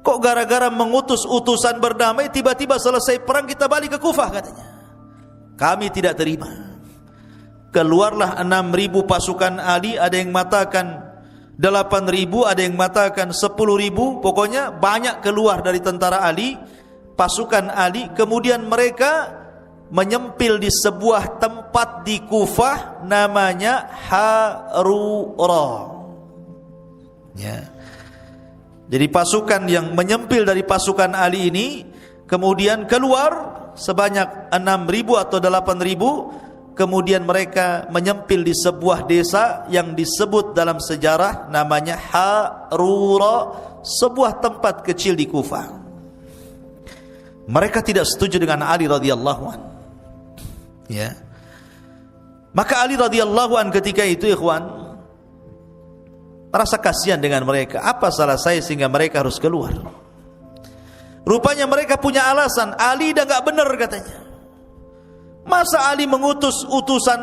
Kok gara-gara mengutus utusan berdamai, tiba-tiba selesai perang kita balik ke Kufah, katanya. Kami tidak terima. Keluarlah 6.000 pasukan Ali. Ada yang mengatakan 8.000, ada yang mengatakan 10.000. Pokoknya banyak keluar dari tentara Ali, pasukan Ali. Kemudian mereka menyempil di sebuah tempat di Kufah namanya Harura. Ya. Jadi pasukan yang menyempil dari pasukan Ali ini kemudian keluar sebanyak 6.000 atau 8.000. Kemudian mereka menyempil di sebuah desa yang disebut dalam sejarah namanya Harura, sebuah tempat kecil di Kufah. Mereka tidak setuju dengan Ali radhiyallahu anhu. Ya. Maka Ali radhiyallahu an ketika itu ikhwan merasa kasihan dengan mereka. Apa salah saya sehingga mereka harus keluar? Rupanya mereka punya alasan. Ali dah gak benar katanya. Masa Ali mengutus utusan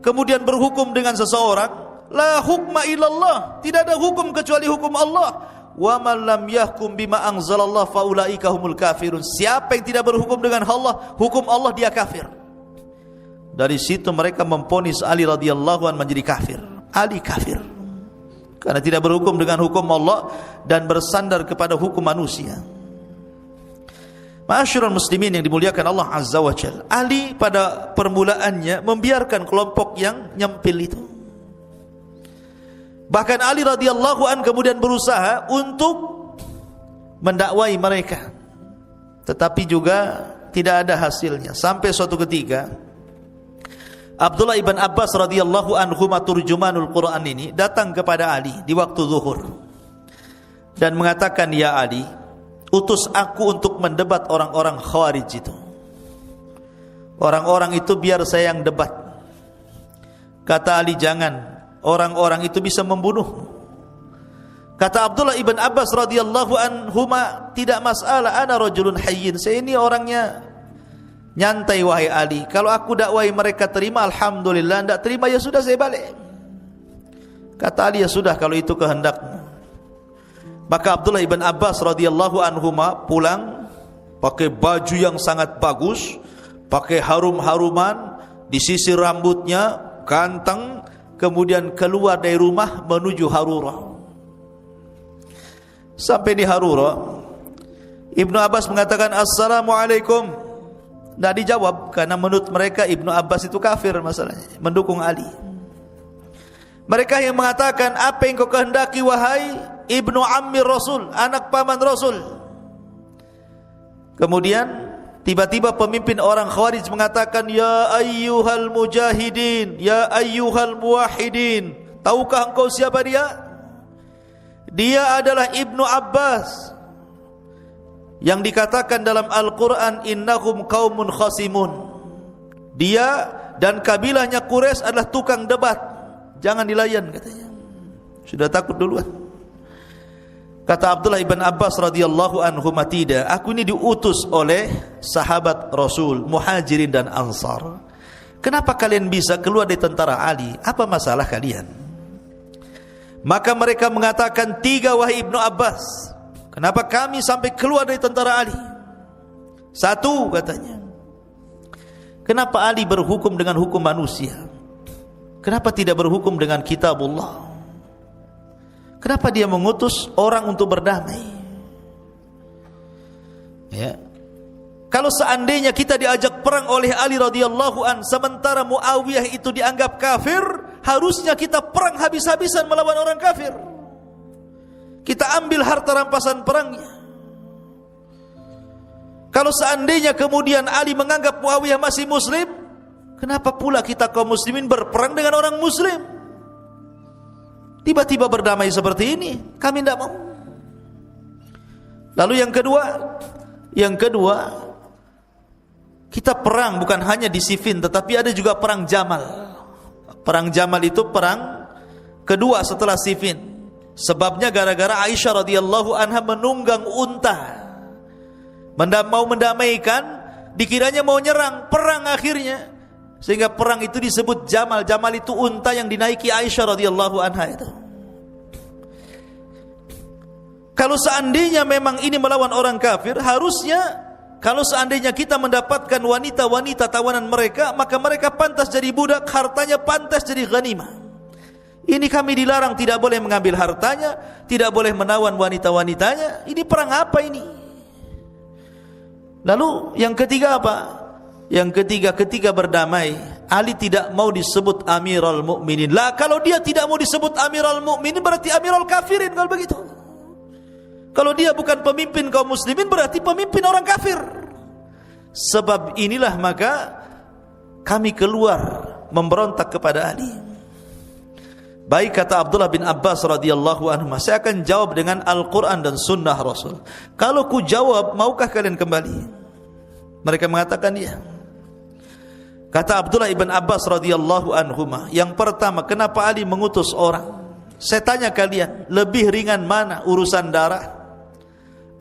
kemudian berhukum dengan seseorang? La hukma illallah. Tidak ada hukum kecuali hukum Allah. Wa man lam yahkum bima anzalallah faulaika humul kafirun. Siapa yang tidak berhukum dengan Allah, hukum Allah dia kafir. Dari situ mereka memponis Ali radhiyallahu an menjadi kafir. Ali kafir karena tidak berhukum dengan hukum Allah dan bersandar kepada hukum manusia. Ma'asyiral muslimin yang dimuliakan Allah Azza wa Jalla, Ali pada permulaannya membiarkan kelompok yang nyempil itu. Bahkan Ali radhiyallahu an kemudian berusaha untuk mendakwai mereka, tetapi juga tidak ada hasilnya. Sampai suatu ketika Abdullah ibn Abbas radhiyallahu anhu turjumanul Quran ini datang kepada Ali di waktu zuhur dan mengatakan, "Ya Ali, utus aku untuk mendebat orang-orang Khawarij itu. Orang-orang itu biar saya yang debat." Kata Ali, "Jangan. Orang-orang itu bisa membunuh." Kata Abdullah ibn Abbas radhiyallahu anhuma, "Tidak masalah, ana rajulun hayyin." Saya ini orangnya nyantai wahai Ali. Kalau aku dakwai mereka terima, alhamdulillah. Tidak terima ya sudah, saya balik. Kata Ali, "Ya sudah kalau itu kehendakmu." Maka Abdullah ibn Abbas radhiyallahu anhuma pulang pakai baju yang sangat bagus, pakai harum-haruman, disisir rambutnya, ganteng, kemudian keluar dari rumah menuju Harura. Sampai di Harura, Ibnu Abbas mengatakan, "Assalamualaikum." Tidak dijawab karena menurut mereka Ibnu Abbas itu kafir masalahnya, mendukung Ali. Mereka yang mengatakan, "Apa yang kau kehendaki wahai Ibnu Ammi Rasul, anak paman Rasul?" Kemudian tiba-tiba pemimpin orang Khawarij mengatakan, "Ya ayyuhal mujahidin, ya ayyuhal muwahhidin, tahukah engkau siapa dia? Dia adalah Ibnu Abbas yang dikatakan dalam Al-Quran, innahum qaumun khasimun. Dia dan kabilahnya Quraisy adalah tukang debat. Jangan dilayan," katanya. Sudah takut duluan. Kata Abdullah ibn Abbas radhiyallahu anhu, "Tidak, aku ini diutus oleh sahabat Rasul, Muhajirin dan Ansar. Kenapa kalian bisa keluar dari tentara Ali? Apa masalah kalian?" Maka mereka mengatakan, "Tiga wahai Ibnu Abbas. Kenapa kami sampai keluar dari tentara Ali?" Satu, katanya, kenapa Ali berhukum dengan hukum manusia? Kenapa tidak berhukum dengan kitabullah? Kenapa dia mengutus orang untuk berdamai? Ya. Kalau seandainya kita diajak perang oleh Ali radhiyallahu an, sementara Muawiyah itu dianggap kafir, harusnya kita perang habis-habisan melawan orang kafir. Kita ambil harta rampasan perangnya. Kalau seandainya kemudian Ali menganggap Muawiyah masih muslim, kenapa pula kita kaum muslimin berperang dengan orang muslim? Tiba-tiba berdamai seperti ini, kami tidak mau. Lalu yang kedua, kita perang bukan hanya di Siffin, tetapi ada juga perang Jamal. Perang Jamal itu perang kedua setelah Siffin. Sebabnya gara-gara Aisyah radhiyallahu anha menunggang unta, mau mendamaikan, dikiranya mau nyerang, perang akhirnya. Sehingga perang itu disebut Jamal. Jamal itu unta yang dinaiki Aisyah radhiyallahu anha itu. Kalau seandainya memang ini melawan orang kafir, harusnya kalau seandainya kita mendapatkan wanita-wanita tawanan mereka, maka mereka pantas jadi budak, hartanya pantas jadi ghanimah. Ini kami dilarang, tidak boleh mengambil hartanya, tidak boleh menawan wanita-wanitanya. Ini perang apa ini? Lalu yang ketiga apa? Yang ketiga, ketika berdamai, Ali tidak mau disebut Amirul Mukminin. Lah, kalau dia tidak mau disebut Amirul Mukminin, berarti Amirul Kafirin kalau begitu. Kalau dia bukan pemimpin kaum muslimin, berarti pemimpin orang kafir. Sebab inilah maka kami keluar memberontak kepada Ali. Baik, kata Abdullah bin Abbas radhiyallahu anhu, saya akan jawab dengan Al-Quran dan Sunnah Rasul. Kalau ku jawab, maukah kalian kembali? Mereka mengatakan iya. Kata Abdullah ibn Abbas radhiyallahu anhuma, yang pertama, kenapa Ali mengutus orang? Saya tanya kalian, lebih ringan mana, urusan darah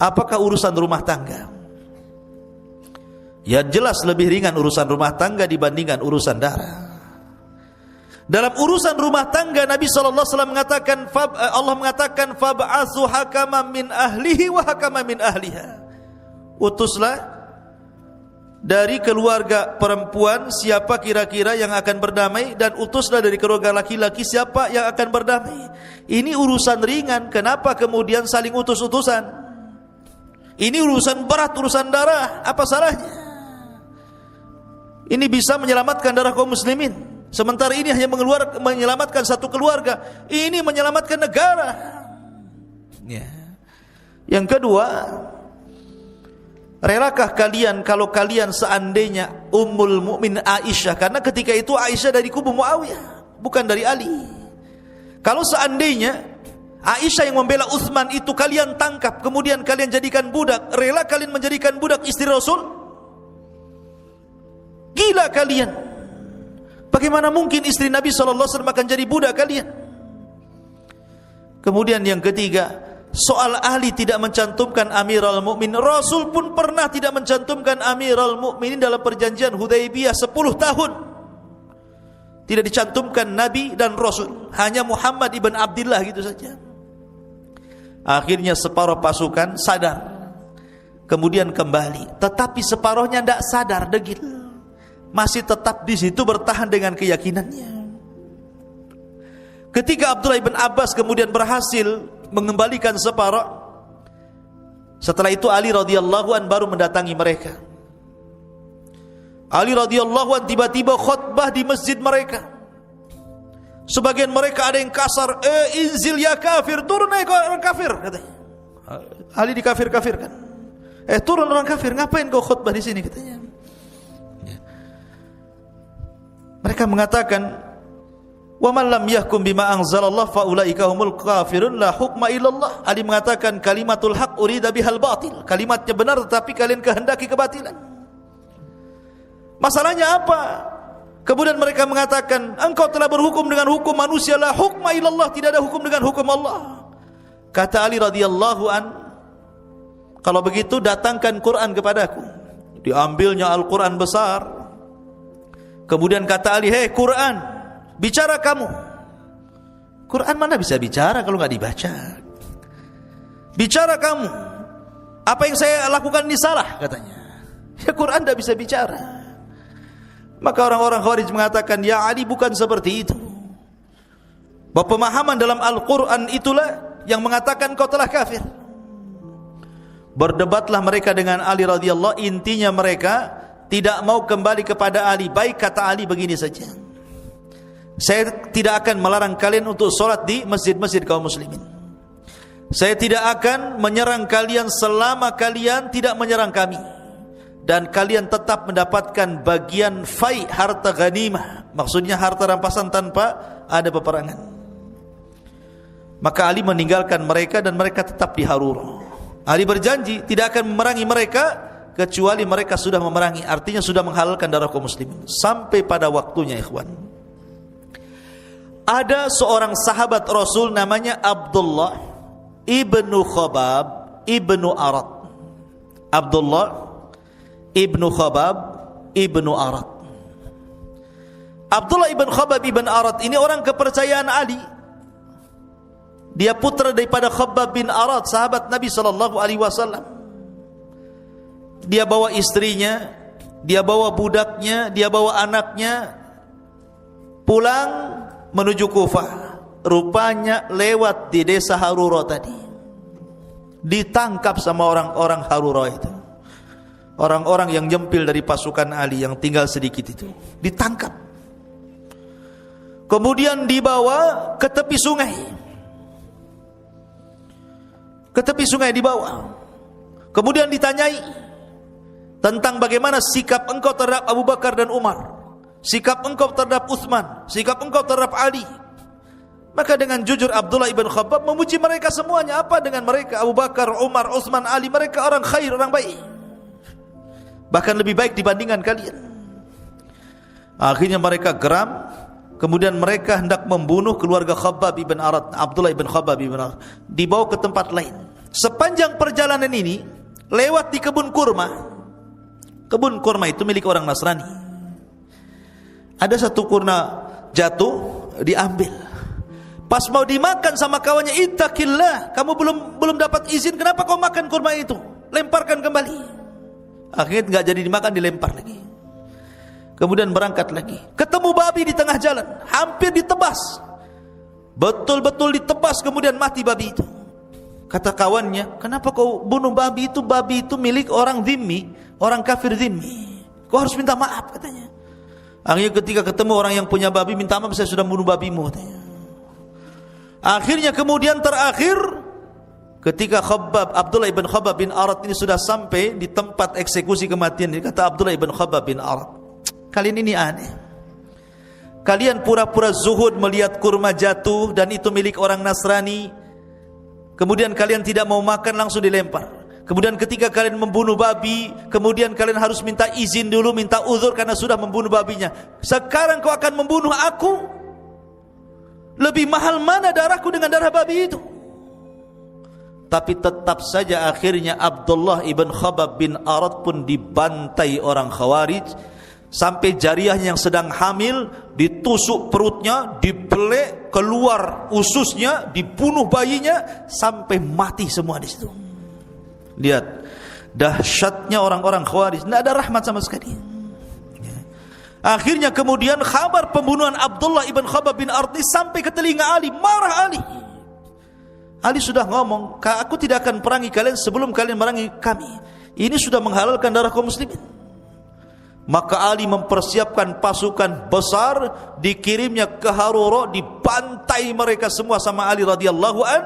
apakah urusan rumah tangga? Ya jelas lebih ringan urusan rumah tangga dibandingkan urusan darah. Dalam urusan rumah tangga Nabi SAW mengatakan, Allah mengatakan, fab'atsu hakaman min ahlihi wa hakaman min ahliha. Utuslah dari keluarga perempuan siapa kira-kira yang akan berdamai, dan utuslah dari keluarga laki-laki siapa yang akan berdamai. Ini urusan ringan, kenapa kemudian saling utus-utusan? Ini urusan berat, urusan darah, apa salahnya? Ini bisa menyelamatkan darah kaum muslimin, sementara ini hanya menyelamatkan satu keluarga, ini menyelamatkan negara. Ya. Yang kedua, relakah kalian kalau kalian seandainya Ummul Mukminin Aisyah, karena ketika itu Aisyah dari kubu Muawiyah, bukan dari Ali. Kalau seandainya Aisyah yang membela Utsman itu kalian tangkap, kemudian kalian jadikan budak, rela kalian menjadikan budak istri Rasul? Gila kalian. Bagaimana mungkin istri Nabi SAW akan jadi budak kalian? Kemudian yang ketiga, soal ahli tidak mencantumkan Amirul Mukminin. Rasul pun pernah tidak mencantumkan Amirul Mukminin dalam perjanjian Hudaybiyah 10 tahun. Tidak dicantumkan Nabi dan Rasul, hanya Muhammad ibn Abdullah gitu saja. Akhirnya separuh pasukan sadar, kemudian kembali, tetapi separuhnya tidak sadar, degil, masih tetap di situ bertahan dengan keyakinannya. Ketika Abdullah ibn Abbas kemudian berhasil mengembalikan separuh, setelah itu Ali radhiyallahu an baru mendatangi mereka. Ali radhiyallahu an tiba-tiba khutbah di masjid mereka. Sebagian mereka ada yang kasar, inzil ya kafir, turun orang kafir, katanya. Ali dikafir-kafirkan. Turun orang kafir, ngapain kau khutbah di sini, katanya. Mereka mengatakan, wa man lam yahkum bima anzalallah fa ulaika humul kafirun la hukma illallah. Ali mengatakan kalimatul haq urida bihal batil, kalimatnya benar tetapi kalian kehendaki kebatilan. Masalahnya apa? Kemudian mereka mengatakan, engkau telah berhukum dengan hukum manusia, la hukma illallah, tidak ada hukum dengan hukum Allah. Kata Ali radhiyallahu an, kalau begitu datangkan Quran kepadaku. Diambilnya Al-Quran besar. Kemudian kata Ali, hei Quran, bicara kamu. Quran mana bisa bicara kalau nggak dibaca? Bicara kamu. Apa yang saya lakukan ini salah, katanya. Ya Quran tidak bisa bicara. Maka orang-orang Khawarij mengatakan, ya Ali, bukan seperti itu. Bahwa pemahaman dalam Al-Quran itulah yang mengatakan kau telah kafir. Berdebatlah mereka dengan Ali radhiyallahu, intinya mereka tidak mau kembali kepada Ali. Baik, kata Ali, begini saja, saya tidak akan melarang kalian untuk sholat di masjid-masjid kaum muslimin. Saya tidak akan menyerang kalian selama kalian tidak menyerang kami, dan kalian tetap mendapatkan bagian fai, harta ghanimah, maksudnya harta rampasan tanpa ada peperangan. Maka Ali meninggalkan mereka dan mereka tetap di Harura. Ali berjanji tidak akan memerangi mereka kecuali mereka sudah memerangi, artinya sudah menghalalkan darah kaum muslimin. Sampai pada waktunya, ikhwan, ada seorang sahabat Rasul namanya Abdullah ibnu Khabab ibnu Arad. Abdullah ibnu Khabab ibnu Arad. Abdullah ibn Khabab ibn Arad ini orang kepercayaan Ali. Dia putra daripada Khabab bin Arad, sahabat Nabi SAW. Dia bawa istrinya, dia bawa budaknya, dia bawa anaknya pulang menuju Kufah. Rupanya lewat di desa Harura tadi, ditangkap sama orang-orang Harura itu. Orang-orang yang nyempil dari pasukan Ali yang tinggal sedikit itu ditangkap, kemudian dibawa ke tepi sungai. Ke tepi sungai dibawa, kemudian ditanyai tentang bagaimana sikap engkau terhadap Abu Bakar dan Umar, sikap engkau terhadap Utsman, sikap engkau terhadap Ali. Maka dengan jujur Abdullah ibn Khabbab memuji mereka semuanya. Apa dengan mereka? Abu Bakar, Umar, Utsman, Ali, mereka orang khair, orang baik, bahkan lebih baik dibandingkan kalian. Akhirnya mereka geram, kemudian mereka hendak membunuh keluarga Khabbab ibn Arat, Abdullah ibn Khabbab ibn Arat, dibawa ke tempat lain. Sepanjang perjalanan ini lewat di kebun kurma. Kebun kurma itu milik orang Nasrani. Ada satu kurma jatuh, diambil. Pas mau dimakan sama kawannya, ittaqillah, kamu belum dapat izin, kenapa kau makan kurma itu? Lemparkan kembali. Akhirnya enggak jadi dimakan, dilempar lagi. Kemudian berangkat lagi. Ketemu babi di tengah jalan, hampir ditebas. Betul-betul ditebas, kemudian mati babi itu. Kata kawannya, kenapa kau bunuh babi itu? Babi itu milik orang dhimmi, orang kafir dhimmi. Kau harus minta maaf, katanya. Akhirnya ketika ketemu orang yang punya babi, minta maaf, saya sudah bunuh babimu, katanya. Akhirnya kemudian terakhir, ketika Abdullah ibn Khabbab bin Arat ini sudah sampai di tempat eksekusi kematian, kata Abdullah ibn Khabbab bin Arat, kalian ini aneh. Kalian pura-pura zuhud melihat kurma jatuh dan itu milik orang Nasrani. Kemudian kalian tidak mau makan, langsung dilempar. Kemudian ketika kalian membunuh babi, kemudian kalian harus minta izin dulu, minta uzur karena sudah membunuh babinya. Sekarang kau akan membunuh aku? Lebih mahal mana darahku dengan darah babi itu? Tapi tetap saja akhirnya Abdullah ibn Khabbab bin Arat pun dibantai orang Khawarij, sampai jariyahnya yang sedang hamil ditusuk perutnya, dibelek keluar ususnya, dibunuh bayinya sampai mati semua di situ. Lihat dahsyatnya orang-orang Khawarij, tidak ada rahmat sama sekali. Akhirnya kemudian kabar pembunuhan Abdullah ibn Khabbab bin Arat sampai ke telinga Ali, marah Ali. Ali sudah ngomong, aku tidak akan perangi kalian sebelum kalian merangi kami. Ini sudah menghalalkan darah kaum muslimin. Maka Ali mempersiapkan pasukan besar, dikirimnya ke Harura, dibantai mereka semua sama Ali radhiyallahu an,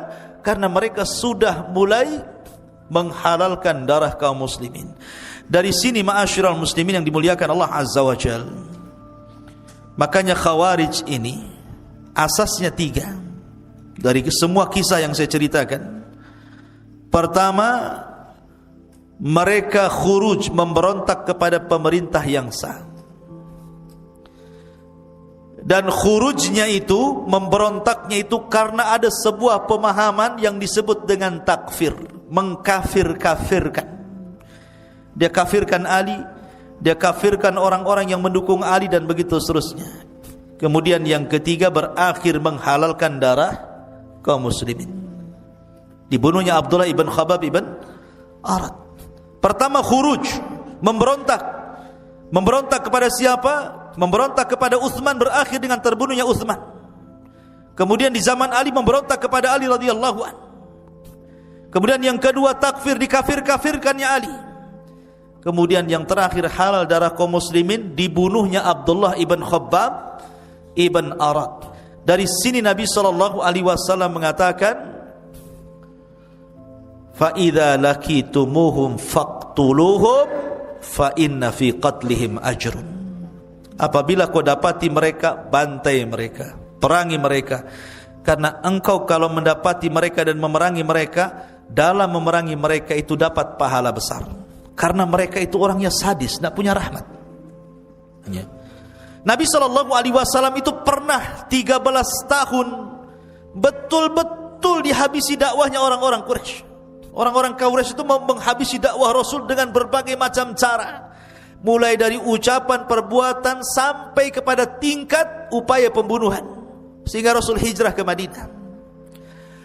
karena mereka sudah mulai menghalalkan darah kaum muslimin. Dari sini ma'asyiral muslimin yang dimuliakan Allah Azza wa Jal, makanya Khawarij ini asasnya 3 dari semua kisah yang saya ceritakan. Pertama, mereka khuruj, memberontak kepada pemerintah yang sah. Dan khurujnya itu, memberontaknya itu karena ada sebuah pemahaman yang disebut dengan takfir, mengkafir-kafirkan. Dia kafirkan Ali, dia kafirkan orang-orang yang mendukung Ali, dan begitu seterusnya. Kemudian yang ketiga, berakhir menghalalkan darah kaum muslimin. Dibunuhnya Abdullah ibn Khabbab ibn Arat. Pertama khuruj, memberontak. Memberontak kepada siapa? Memberontak kepada Utsman, berakhir dengan terbunuhnya Utsman. Kemudian di zaman Ali memberontak kepada Ali radhiyallahu an. Kemudian yang kedua takfir, dikafir-kafirkannya Ali. Kemudian yang terakhir halal darah kaum muslimin, dibunuhnya Abdullah ibn Khabbab ibn Arat. Dari sini Nabi SAW mengatakan, fa idza lakitumuhum faqtuluhum fa inna fi qatlihim ajrun. Apabila kau dapati mereka, bantai mereka, perangi mereka, karena engkau kalau mendapati mereka dan memerangi mereka, dalam memerangi mereka itu dapat pahala besar. Karena mereka itu orangnya sadis, tidak punya rahmat. Nabi SAW itu pernah 13 tahun betul-betul dihabisi dakwahnya orang-orang Quraisy. Orang-orang Quraisy itu menghabisi dakwah Rasul dengan berbagai macam cara. Mulai dari ucapan, perbuatan, sampai kepada tingkat upaya pembunuhan. Sehingga Rasul hijrah ke Madinah.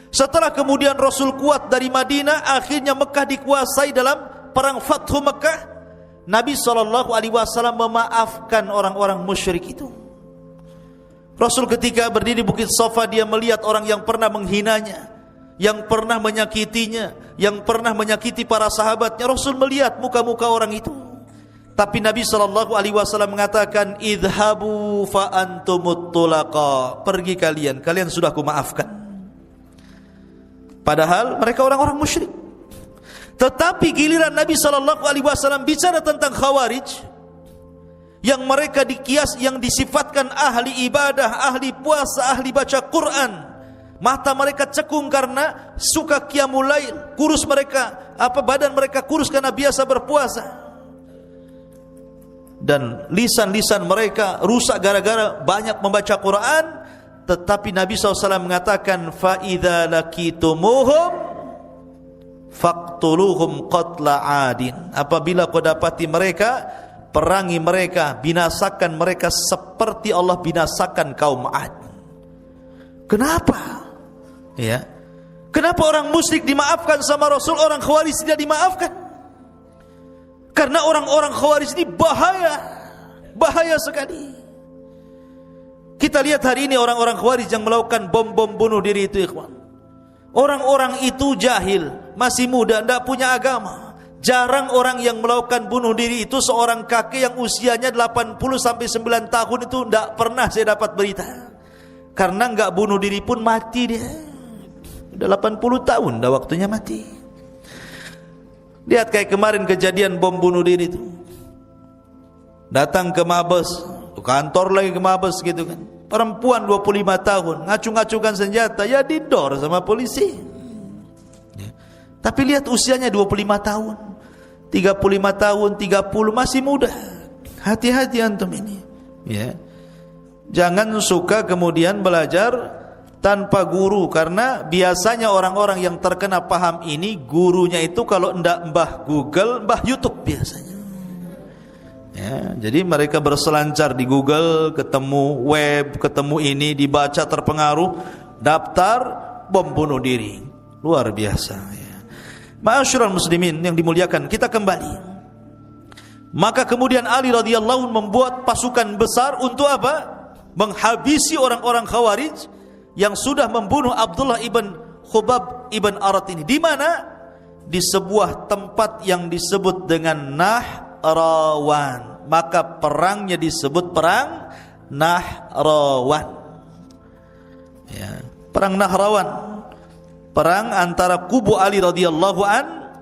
Setelah kemudian Rasul kuat dari Madinah, akhirnya Mekah dikuasai dalam perang Fathu Mekah. Nabi SAW memaafkan orang-orang musyrik itu. Rasul ketika berdiri di Bukit Safa, dia melihat orang yang pernah menghinanya, yang pernah menyakitinya, yang pernah menyakiti para sahabatnya. Rasul melihat muka-muka orang itu. Tapi Nabi SAW mengatakan, idhabu fa antumut tulaqa, pergi kalian, kalian sudah aku maafkan. Padahal mereka orang-orang musyrik. Tetapi giliran Nabi SAW bicara tentang Khawarij, yang mereka dikias, yang disifatkan ahli ibadah, ahli puasa, ahli baca Quran, mata mereka cekung karena suka qiyamul lail, kurus mereka, badan mereka kurus karena biasa berpuasa. dan lisan-lisan mereka rusak gara-gara banyak membaca Quran. Tetapi Nabi SAW mengatakan, فَإِذَا لَكِيتُمُوهُمْ فَاقْتُلُوهُمْ قَتْلَ عَادٍ. Apabila kau dapati mereka, perangi mereka, binasakan mereka seperti Allah binasakan kaum Ad. Kenapa? Ya. Kenapa orang musyrik dimaafkan sama Rasul, orang Khawarij tidak dimaafkan? Karena orang-orang Khawarij ini bahaya sekali. Kita lihat hari ini orang-orang Khawarij yang melakukan bom-bom bunuh diri itu, ikhwan. Orang-orang itu jahil, masih muda, tidak punya agama. Jarang orang yang melakukan bunuh diri itu seorang kakek yang usianya 80-9 tahun itu tidak pernah saya dapat berita. Karena enggak bunuh diri pun mati dia. Sudah 80 tahun dah waktunya mati. Lihat kayak kemarin kejadian bom bunuh diri itu. Datang ke Mabes, kantor lagi ke Mabes gitu kan. Perempuan 25 tahun, ngacung-ngacungkan senjata, ya didor sama polisi. Ya. Tapi lihat usianya 25 tahun, 35 tahun, 30, masih muda. Hati-hati antum ini. Ya. Jangan suka kemudian belajar tanpa guru, karena biasanya orang-orang yang terkena paham ini, gurunya itu kalau ndak mbah Google, mbah YouTube biasanya. Ya, jadi mereka berselancar di Google, ketemu web, ketemu ini, dibaca, terpengaruh, daftar, bom bunuh diri. Luar biasa ya. Ma'asyiral muslimin yang dimuliakan, kita kembali. Maka kemudian Ali radhiyallahu anhu membuat pasukan besar untuk apa? Menghabisi orang-orang Khawarij yang sudah membunuh Abdullah ibn Khubab ibn Arat ini. Di mana? Di sebuah tempat yang disebut dengan Nahrawan. Maka perangnya disebut perang Nahrawan. Ya, perang Nahrawan. Perang antara kubu Ali radhiyallahu an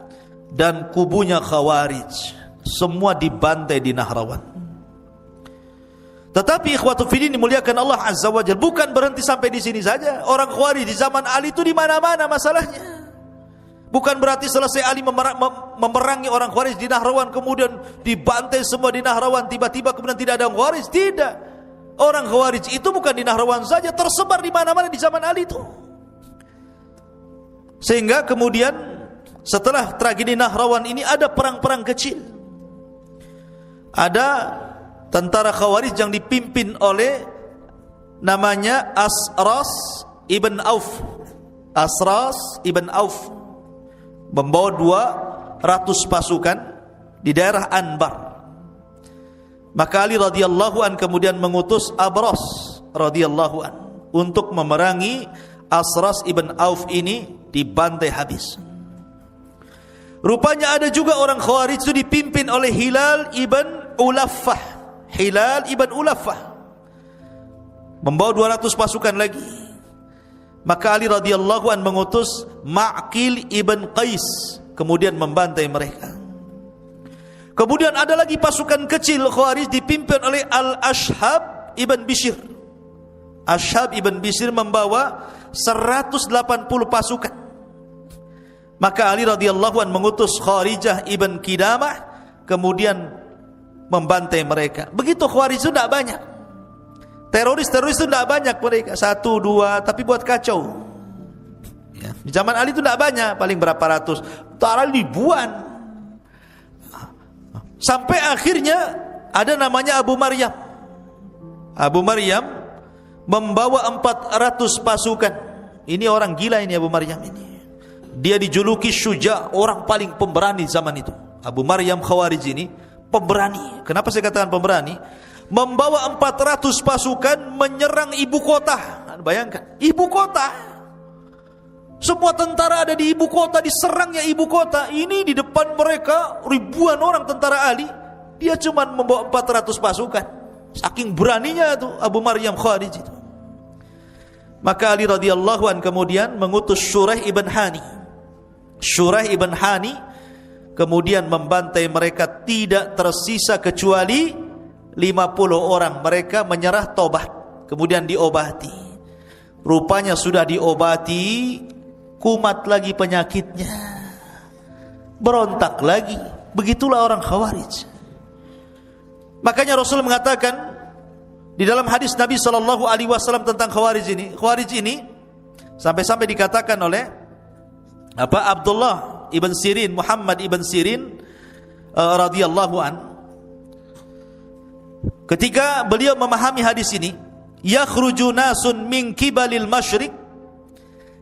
dan kubunya Khawarij. Semua dibantai di Nahrawan. Tetapi ikhwatu fiddin dimuliakan Allah Azza wa Jalla, bukan berhenti sampai di sini saja. Orang Khawarij di zaman Ali itu di mana-mana masalahnya. Bukan berarti selesai Ali memerangi orang Khawarij di Nahrawan kemudian dibantai semua di Nahrawan, tiba-tiba kemudian tidak ada Khawarij. Tidak. Orang Khawarij itu bukan di Nahrawan saja, tersebar di mana-mana di zaman Ali itu. Sehingga kemudian setelah tragedi Nahrawan ini ada perang-perang kecil. Ada tentara Khawarij yang dipimpin oleh namanya Asras ibn Auf. Asras ibn Auf membawa 200 pasukan di daerah Anbar. Maka Ali radhiyallahu an kemudian mengutus Abras radhiyallahu an untuk memerangi Asras ibn Auf ini, dibantai habis. Rupanya ada juga orang Khawarij itu dipimpin oleh Hilal ibn Ulaffah. Hilal ibn Ulaffah membawa 200 pasukan lagi. Maka Ali radhiyallahu an mengutus Ma'qil ibn Qais kemudian membantai mereka. Kemudian ada lagi pasukan kecil Khawarij dipimpin oleh Al-Ashhab ibn Bishr. Ashhab ibn Bishr membawa 180 pasukan. Maka Ali radhiyallahu an mengutus Kharijah ibn Qidamah kemudian membantai mereka. Begitu Khawarij itu tidak banyak. Teroris-teroris itu tidak banyak mereka, 1, 2, tapi buat kacau. Ya. Di zaman Ali itu tidak banyak, paling berapa ratus, tak ribuan. Sampai akhirnya ada namanya Abu Maryam. Abu Maryam membawa 400 pasukan. Ini orang gila ini Abu Maryam ini. Dia dijuluki Syuja, orang paling pemberani zaman itu. Abu Maryam Khawarij ini pemberani. Kenapa saya katakan pemberani? Membawa 400 pasukan menyerang ibu kota. Bayangkan, ibu kota. Semua tentara ada di ibu kota, diserangnya ibu kota. Ini di depan mereka ribuan orang tentara Ali. Dia cuma membawa 400 pasukan. Saking beraninya tuh Abu Maryam Khawarij itu. Maka Ali radhiyallahu an kemudian mengutus Shuraih ibn Hani. Shuraih ibn Hani kemudian membantai mereka, tidak tersisa kecuali 50 orang. Mereka menyerah, tobat, kemudian diobati. Rupanya sudah diobati, kumat lagi penyakitnya, berontak lagi. Begitulah orang Khawarij. Makanya Rasul mengatakan di dalam hadis Nabi SAW tentang Khawarij ini sampai-sampai dikatakan oleh Abdullah ibn Sirin, Muhammad ibn Sirin radhiyallahu an, ketika beliau memahami hadis ini, yakhruju nasun min kibalil masyriq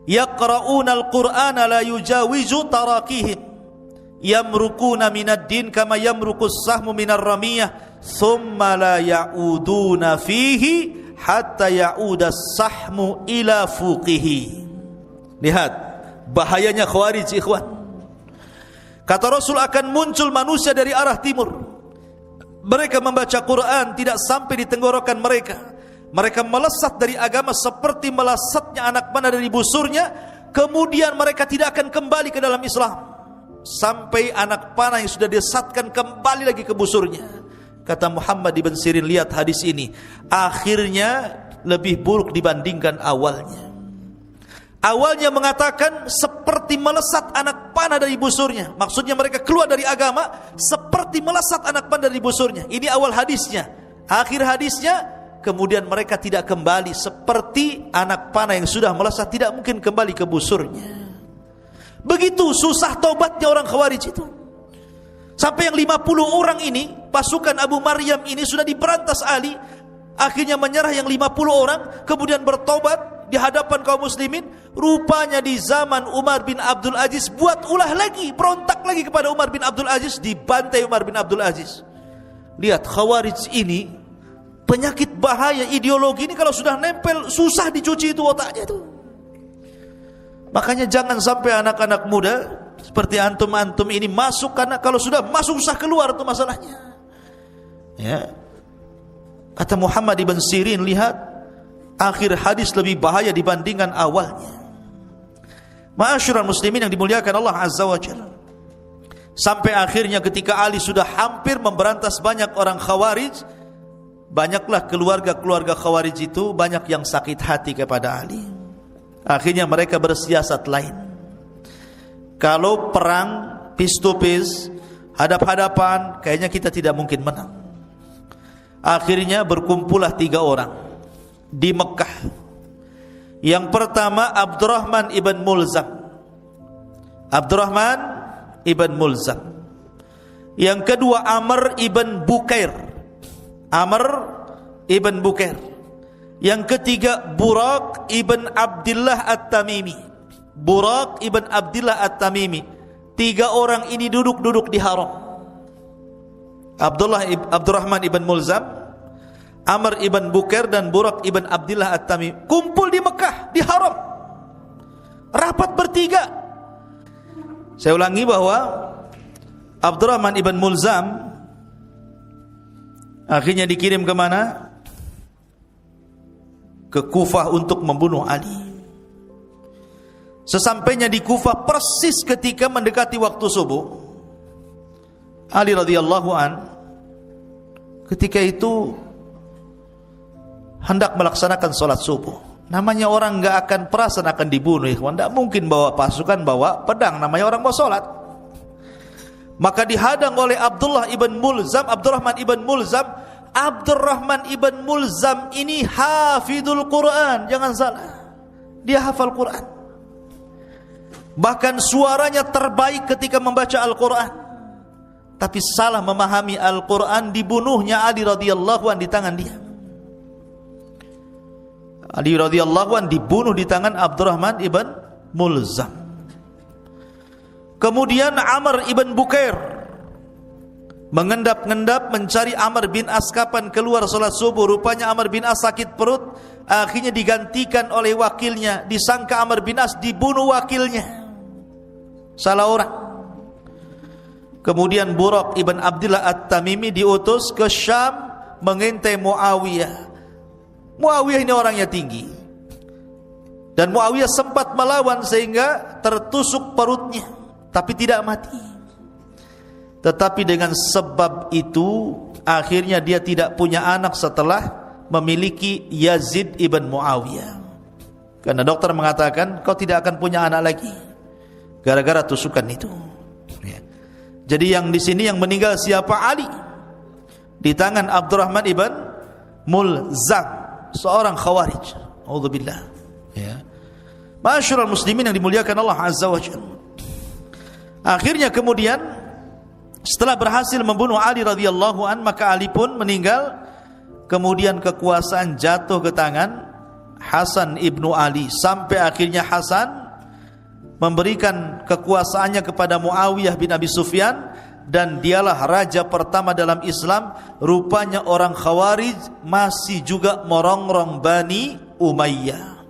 yaqra'una al-Qur'ana la yujawizu taraqihim yamrukuna minad din kama yamrukus sahmu minar ramiyah thumma la ya'uduna fihi hatta ya'uda sahmu ila fuqihi. Lihat bahayanya Khawarij, ikhwan. Kata Rasul, akan muncul manusia dari arah timur. Mereka membaca Quran tidak sampai di tenggorokan mereka. Mereka melesat dari agama seperti melesatnya anak panah dari busurnya. Kemudian mereka tidak akan kembali ke dalam Islam sampai anak panah yang sudah disesatkan kembali lagi ke busurnya. Kata Muhammad ibn Sirin, lihat hadis ini, akhirnya lebih buruk dibandingkan awalnya. Awalnya mengatakan seperti melesat anak panah dari busurnya. Maksudnya mereka keluar dari agama seperti melesat anak panah dari busurnya. Ini awal hadisnya. Akhir hadisnya, kemudian mereka tidak kembali seperti anak panah yang sudah melesat, tidak mungkin kembali ke busurnya. Begitu susah taubatnya orang Khawarij itu. Sampai yang 50 orang ini, pasukan Abu Maryam ini sudah diberantas Ali. Akhirnya menyerah yang 50 orang, kemudian bertobat di hadapan kaum muslimin. Rupanya di zaman Umar bin Abdul Aziz buat ulah lagi, berontak lagi kepada Umar bin Abdul Aziz, dibantai Umar bin Abdul Aziz. Lihat Khawarij ini, penyakit bahaya ideologi ini kalau sudah nempel susah dicuci itu otaknya itu. Makanya jangan sampai anak-anak muda seperti antum-antum ini masuk, karena kalau sudah masuk susah keluar itu masalahnya. Ya. Kata Muhammad ibn Sirin, lihat akhir hadis lebih bahaya dibandingkan awalnya. Ma'asyiral muslimin yang dimuliakan Allah Azza wa Jalla. Sampai akhirnya ketika Ali sudah hampir memberantas banyak orang Khawarij, banyaklah keluarga-keluarga Khawarij itu banyak yang sakit hati kepada Ali. Akhirnya mereka bersiasat lain. Kalau perang face to face, hadap-hadapan, kayaknya kita tidak mungkin menang. Akhirnya berkumpullah 3 orang di Mekah. Yang pertama Abdurrahman ibn Mulzam. Abdurrahman ibn Mulzam. Yang kedua Amr ibn Bukair. Amr ibn Bukair. Yang ketiga Buraq ibn Abdullah At-Tamimi. Buraq ibn Abdullah At-Tamimi. 3 orang ini duduk-duduk di haram. Abdurrahman ibn Mulzam, Amr ibn Bukair dan Buraq ibn Abdullah At-Tamimi kumpul di Mekah, di haram, rapat bertiga. Saya ulangi bahwa Abdurrahman ibn Mulzam akhirnya dikirim ke mana? Ke Kufah untuk membunuh Ali. Sesampainya di Kufah, persis ketika mendekati waktu subuh, Ali radhiyallahu an ketika itu hendak melaksanakan sholat subuh. Namanya orang nggak akan perasan akan dibunuh, ikhwan. Tidak mungkin bawa pasukan, bawa pedang. Namanya orang mau sholat. Maka dihadang oleh Abdurrahman ibn Mulzam. Abdurrahman ibn Mulzam ini hafidul Quran, jangan salah. Dia hafal Quran. Bahkan suaranya terbaik ketika membaca Al-Quran. Tapi salah memahami Al-Quran, dibunuhnya Ali radhiyallahu an di tangan dia. Ali radhiyallahu an dibunuh di tangan Abdurrahman ibn Mulzam. Kemudian Amr ibn Bukair mengendap-endap mencari Amr bin As kapan keluar salat subuh. Rupanya Amr bin As sakit perut, akhirnya digantikan oleh wakilnya. Disangka Amr bin As dibunuh wakilnya, salah orang. Kemudian Buraq ibn Abdullah At-Tamimi diutus ke Syam mengintai Muawiyah. Muawiyah ini orangnya tinggi, dan Muawiyah sempat melawan sehingga tertusuk perutnya, tapi tidak mati. Tetapi dengan sebab itu akhirnya dia tidak punya anak setelah memiliki Yazid ibn Muawiyah. Karena dokter mengatakan kau tidak akan punya anak lagi gara-gara tusukan itu. Jadi yang di sini yang meninggal siapa? Ali. di tangan Abdurrahman ibn Mulzam, seorang khawarij. A'udzubillah. Ya. Ma'asyiral muslimin yang dimuliakan Allah Azza wa Jalla. Akhirnya kemudian setelah berhasil membunuh Ali radhiyallahu an, maka Ali pun meninggal. Kemudian kekuasaan jatuh ke tangan Hasan ibnu Ali, sampai akhirnya Hasan memberikan kekuasaannya kepada Muawiyah bin Abi Sufyan, dan dialah raja pertama dalam Islam. Rupanya orang Khawarij masih juga merongrong Bani Umayyah,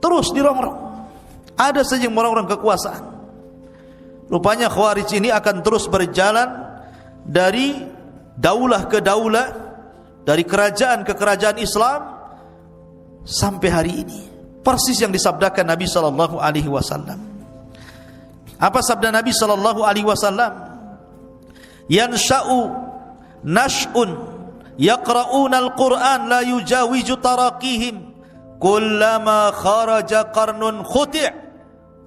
terus dirongrong, ada saja yang merongrong kekuasaan. Rupanya Khawarij ini akan terus berjalan dari daulah ke daulah, dari kerajaan ke kerajaan Islam sampai hari ini. Persis yang disabdakan Nabi sallallahu alaihi wasallam. Apa sabda Nabi sallallahu alaihi wasallam? Yansha'u nash'un yaqra'una al-Qur'an la yujawiju taraqihim kullama kharaja qarnun khuti'.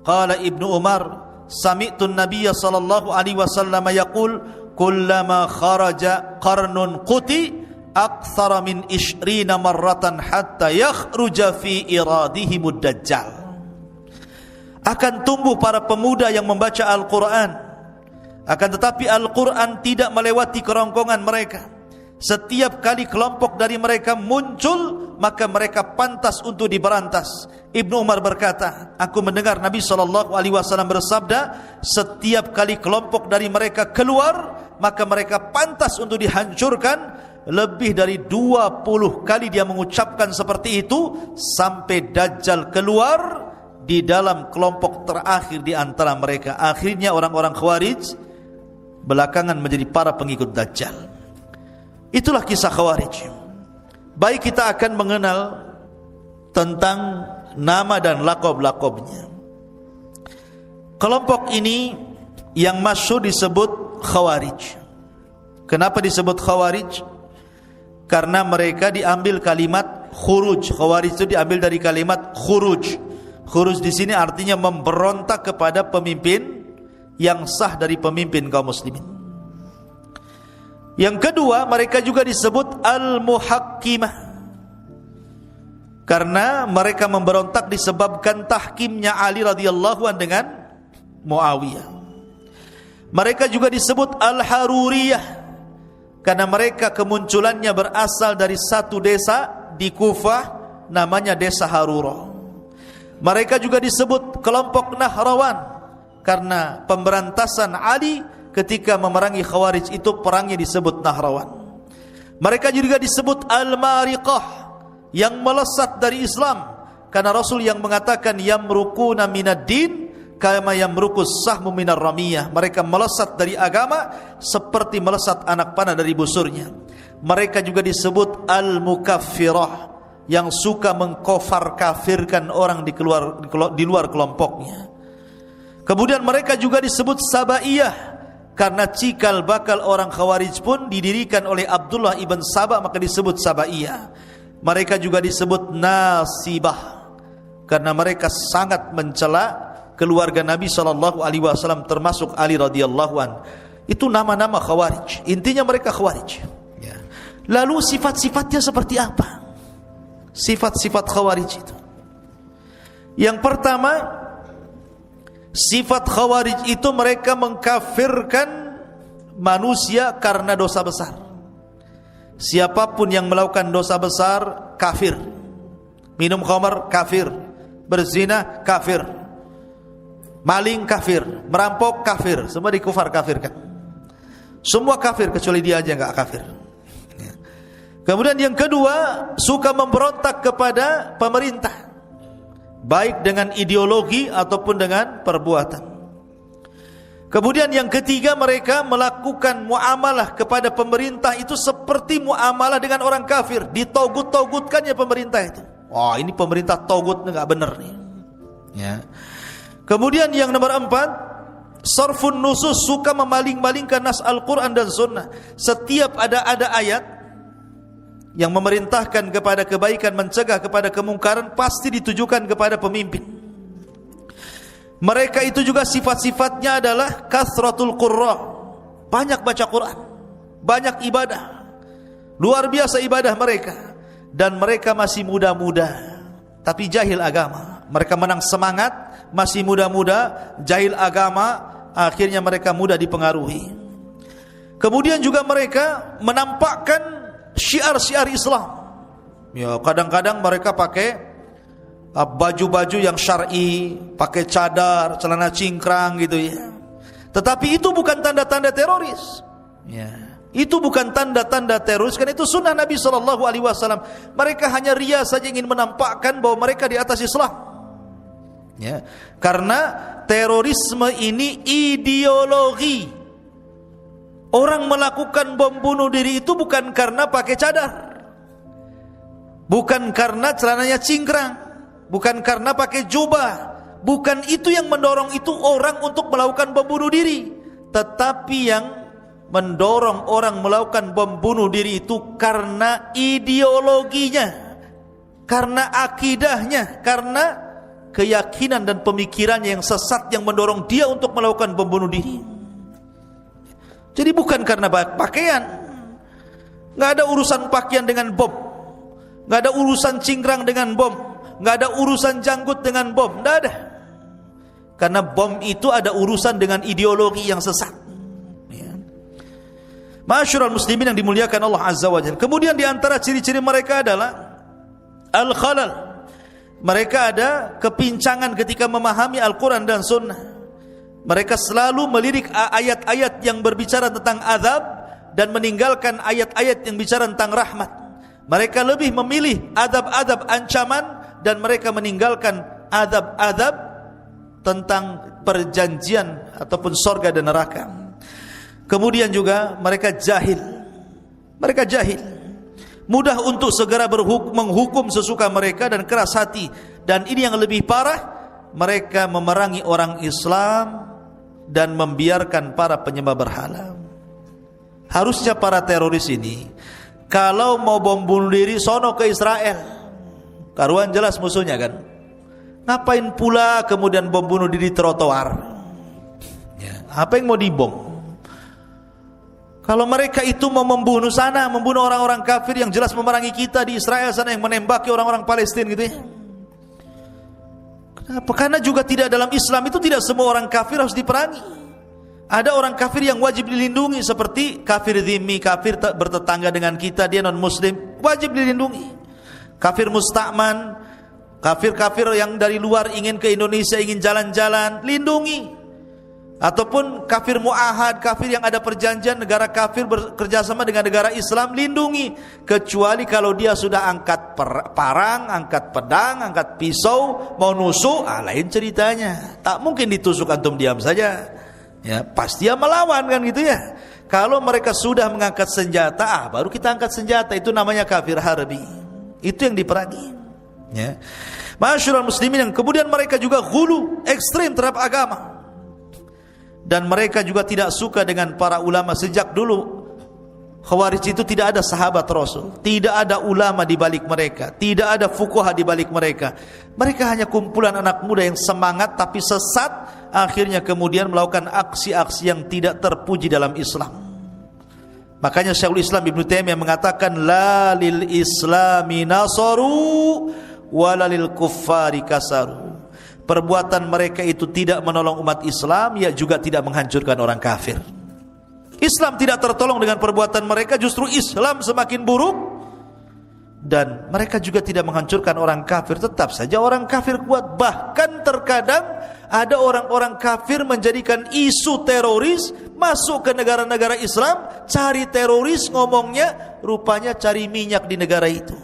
Qala Ibnu Umar, sami'tu an-nabiy sallallahu alaihi wasallam yaqul kullama kharaja qarnun khuti' akthara min 20 marratan hatta yakhruja fi iradihimud dajjal. Akan tumbuh para pemuda yang membaca Al-Quran, akan tetapi Al-Quran tidak melewati kerongkongan mereka. Setiap kali kelompok dari mereka muncul, maka mereka pantas untuk diberantas. Ibnu Umar berkata, aku mendengar Nabi SAW bersabda, setiap kali kelompok dari mereka keluar, maka mereka pantas untuk dihancurkan. Lebih dari 20 kali dia mengucapkan seperti itu, sampai Dajjal keluar di dalam kelompok terakhir di antara mereka. Akhirnya orang-orang Khawarij belakangan menjadi para pengikut Dajjal. Itulah kisah Khawarij. Baik, kita akan mengenal tentang nama dan lakob-lakobnya. Kelompok ini yang masyhur disebut Khawarij. Kenapa disebut Khawarij? Karena mereka diambil kalimat khuruj. Khawarij itu diambil dari kalimat khuruj. Khuruj di sini artinya memberontak kepada pemimpin yang sah dari pemimpin kaum muslimin. Yang kedua, mereka juga disebut al-muhakkimah, karena mereka memberontak disebabkan tahkimnya Ali radhiyallahu anhu dengan Muawiyah. Mereka juga disebut al-haruriyah, karena mereka kemunculannya berasal dari satu desa di Kufah, namanya desa Harura. Mereka juga disebut kelompok Nahrawan, karena pemberantasan Ali ketika memerangi Khawarij itu perangnya disebut Nahrawan. Mereka juga disebut Al-Mariqah, yang melesat dari Islam, karena Rasul yang mengatakan yamrukuna minad din kama yamrukus sahmu minar ramiyah. Mereka melesat dari agama seperti melesat anak panah dari busurnya. Mereka juga disebut al-mukaffirah, yang suka mengkafir kafirkan orang di luar kelompoknya. Kemudian mereka juga disebut sabaiyah, karena cikal bakal orang Khawarij pun didirikan oleh Abdullah ibn Sabah, maka disebut sabaiyah. Mereka juga disebut nasibah, karena mereka sangat mencela keluarga Nabi SAW, termasuk Ali radhiyallahu an. Itu nama-nama Khawarij. Intinya mereka Khawarij. Lalu sifat-sifatnya seperti apa? Sifat-sifat Khawarij itu, yang pertama, sifat Khawarij itu mereka mengkafirkan manusia karena dosa besar. Siapapun yang melakukan dosa besar, kafir. Minum khamar, kafir. Berzina, kafir. Maling, kafir. Merampok, kafir. Semua dikufar-kafirkan. Semua kafir kecuali dia aja enggak kafir. Kemudian yang kedua, suka memberontak kepada pemerintah, baik dengan ideologi ataupun dengan perbuatan. Kemudian yang ketiga, mereka melakukan muamalah kepada pemerintah itu seperti muamalah dengan orang kafir. Ditogut-togutkannya pemerintah itu. Wah, ini pemerintah togut, enggak benar nih. Ya. Kemudian yang nomor 4, sarfun nusus, suka memaling-malingkan nas Al-Quran dan Sunnah. Setiap ada ayat yang memerintahkan kepada kebaikan, mencegah kepada kemungkaran, pasti ditujukan kepada pemimpin. Mereka itu juga sifat-sifatnya adalah kasratul qurra, banyak baca Quran. banyak ibadah, luar biasa ibadah mereka, dan mereka masih muda-muda tapi jahil agama. Mereka menang semangat, masih muda-muda, jahil agama, akhirnya mereka mudah dipengaruhi. Kemudian juga mereka menampakkan syiar-syiar Islam. Ya, kadang-kadang mereka pakai baju-baju yang syar'i, pakai cadar, celana cingkrang gitu ya. Tetapi itu bukan tanda-tanda teroris. Ya, itu bukan tanda-tanda teroris, karena itu sunnah Nabi SAW. Mereka hanya ria saja, ingin menampakkan bahwa mereka di atas Islam. Ya, karena terorisme ini ideologi. Orang melakukan bom bunuh diri itu bukan karena pakai cadar, bukan karena celananya cingkrang, bukan karena pakai jubah. Bukan itu yang mendorong itu orang untuk melakukan bom bunuh diri. Tetapi yang mendorong orang melakukan bom bunuh diri itu karena ideologinya, karena akidahnya, karena keyakinan dan pemikirannya yang sesat yang mendorong dia untuk melakukan bom bunuh diri. Jadi bukan karena pakaian. Nggak ada urusan pakaian dengan bom, nggak ada urusan cingkrang dengan bom, nggak ada urusan janggut dengan bom, nggak ada. Karena bom itu ada urusan dengan ideologi yang sesat. Ya. Ma'asyiral muslimin yang dimuliakan Allah Azza wa Jalla. Kemudian di antara ciri-ciri mereka adalah al-khalal. Mereka ada kepincangan ketika memahami Al-Quran dan Sunnah. Mereka selalu melirik ayat-ayat yang berbicara tentang azab dan meninggalkan ayat-ayat yang bicara tentang rahmat. Mereka lebih memilih azab-azab ancaman dan mereka meninggalkan azab-azab tentang perjanjian ataupun surga dan neraka. Kemudian juga mereka jahil. Mereka jahil. Mudah untuk segera menghukum sesuka mereka dan keras hati. Dan ini yang lebih parah, mereka memerangi orang Islam dan membiarkan para penyembah berhala. Harusnya para teroris ini kalau mau bom bunuh diri sono ke Israel. Karuan jelas musuhnya kan. Ngapain pula kemudian bom bunuh diri trotoar? Ya, apa yang mau dibom? Kalau mereka itu mau membunuh sana, membunuh orang-orang kafir yang jelas memerangi kita di Israel sana, yang menembaki orang-orang Palestina gitu ya. Kenapa? Karena juga tidak dalam Islam itu tidak semua orang kafir harus diperangi. Ada orang kafir yang wajib dilindungi, seperti kafir dhimmi, kafir bertetangga dengan kita, dia non muslim, wajib dilindungi. Kafir musta'man, kafir-kafir yang dari luar ingin ke Indonesia, ingin jalan-jalan, lindungi. Ataupun kafir mu'ahad, kafir yang ada perjanjian, negara kafir bekerjasama dengan negara Islam, lindungi. Kecuali kalau dia sudah angkat parang, angkat pedang, angkat pisau, mau nusuk, lain ceritanya. Tak mungkin ditusuk antum diam saja. Ya, pasti dia melawan kan gitu ya. Kalau mereka sudah mengangkat senjata, baru kita angkat senjata, itu namanya kafir harbi. Itu yang diperangi. Ya. Ma'asyiral muslimin, yang kemudian mereka juga ghulu, ekstrim terhadap agama. Dan mereka juga tidak suka dengan para ulama. Sejak dulu Khawarij itu tidak ada sahabat Rasul, tidak ada ulama di balik mereka, tidak ada fuqaha di balik mereka. Mereka hanya kumpulan anak muda yang semangat tapi sesat, akhirnya kemudian melakukan aksi-aksi yang tidak terpuji dalam Islam. Makanya Syekhul Islam Ibnu Taimiyah mengatakan la lil islami nasaru wala lil kuffari kasaru. Perbuatan mereka itu tidak menolong umat Islam, ya juga tidak menghancurkan orang kafir. Islam tidak tertolong dengan perbuatan mereka, justru Islam semakin buruk. Dan mereka juga tidak menghancurkan orang kafir, tetap saja orang kafir kuat. Bahkan terkadang ada orang-orang kafir menjadikan isu teroris masuk ke negara-negara Islam, cari teroris, ngomongnya rupanya cari minyak di negara itu.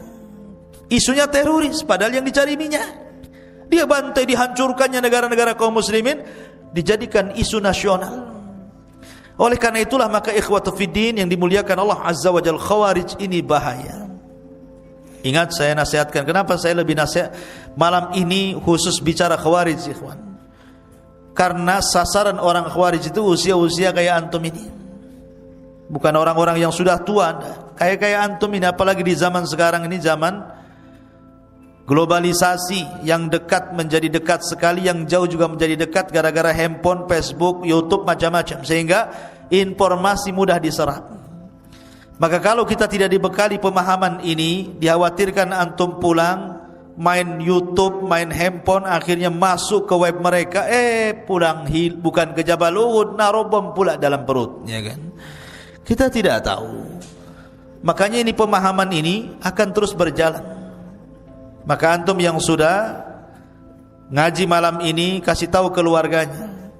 Isunya teroris, padahal yang dicari minyak. Dia bantai, dihancurkannya negara-negara kaum muslimin, dijadikan isu nasional. Oleh karena itulah maka ikhwatu fiddin yang dimuliakan Allah Azza wa Jalla, Khawarij ini bahaya. Ingat, saya nasihatkan, kenapa saya lebih nasihat malam ini khusus bicara Khawarij, ikhwan. Karena sasaran orang Khawarij itu usia-usia kayak antum ini. Bukan orang-orang yang sudah tua, kayak antum ini. Apalagi di zaman sekarang ini, zaman globalisasi, yang dekat menjadi dekat sekali, yang jauh juga menjadi dekat gara-gara handphone, Facebook, YouTube, macam-macam, sehingga informasi mudah diserap. Maka kalau kita tidak dibekali pemahaman ini, dikhawatirkan antum pulang main YouTube, main handphone, akhirnya masuk ke web mereka, pulang bukan ke Jabal Uhud, naruh bom pula dalam perutnya kan. Kita tidak tahu. Makanya ini pemahaman ini akan terus berjalan. Maka antum yang sudah ngaji malam ini, kasih tahu keluarganya.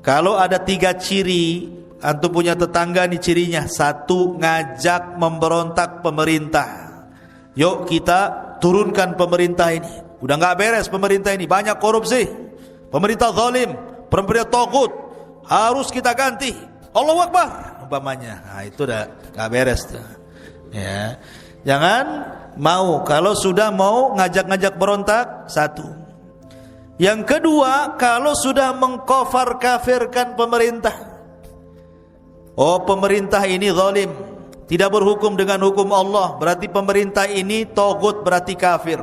Kalau ada 3 ciri, antum punya tetangga nih cirinya. 1, ngajak memberontak pemerintah. Yuk kita turunkan pemerintah ini. Udah nggak beres pemerintah ini, banyak korupsi, pemerintah zalim, pemerintah tagut, harus kita ganti. Allahu Akbar umpamanya. Nah, itu udah nggak beres tuh. Ya. Jangan mau, kalau sudah mau ngajak-ngajak berontak, 1. Yang kedua, kalau sudah mengkafir kafirkan pemerintah. Oh, pemerintah ini zalim, tidak berhukum dengan hukum Allah, berarti pemerintah ini tagut, berarti kafir.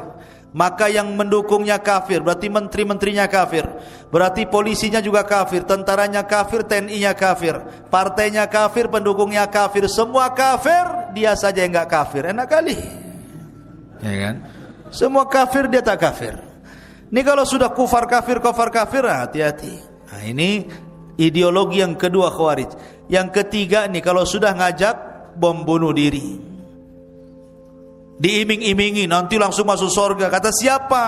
Maka yang mendukungnya kafir, berarti menteri-menterinya kafir, berarti polisinya juga kafir, tentaranya kafir, TNI-nya kafir, partainya kafir, pendukungnya kafir, semua kafir, dia saja yang enggak kafir. Enak kali, ya kan? Semua kafir, dia tak kafir. Ini kalau sudah kufar kafir, hati-hati. Nah, ini ideologi yang kedua Khawarij. Yang ketiga nih, kalau sudah ngajak bom bunuh diri, diiming-imingi nanti langsung masuk surga. Kata siapa?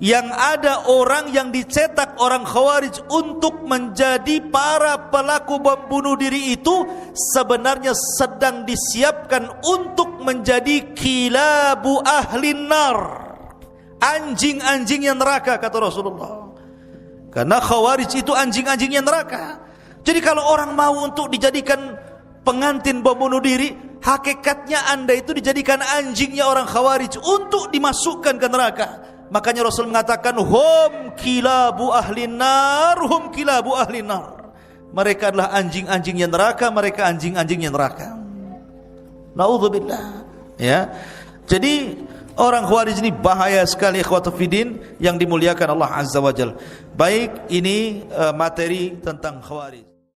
Yang ada orang yang dicetak orang Khawarij untuk menjadi para pelaku bom bunuh diri itu sebenarnya sedang disiapkan untuk menjadi kilabu ahlin nar, anjing-anjingnya neraka, kata Rasulullah. Karena Khawarij itu anjing-anjingnya neraka. Jadi kalau orang mau untuk dijadikan pengantin bom bunuh diri, hakikatnya anda itu dijadikan anjingnya orang Khawarij untuk dimasukkan ke neraka. Makanya Rasul mengatakan, hum kilabu ahlin nar, hum kilabu ahlin nar. Mereka adalah anjing-anjingnya neraka, mereka anjing-anjingnya neraka. Naudzubillah. Ya. Jadi orang Khawarij ini bahaya sekali, ikhwatu fiddin yang dimuliakan Allah Azza wa Jalla. Baik, ini materi tentang Khawarij.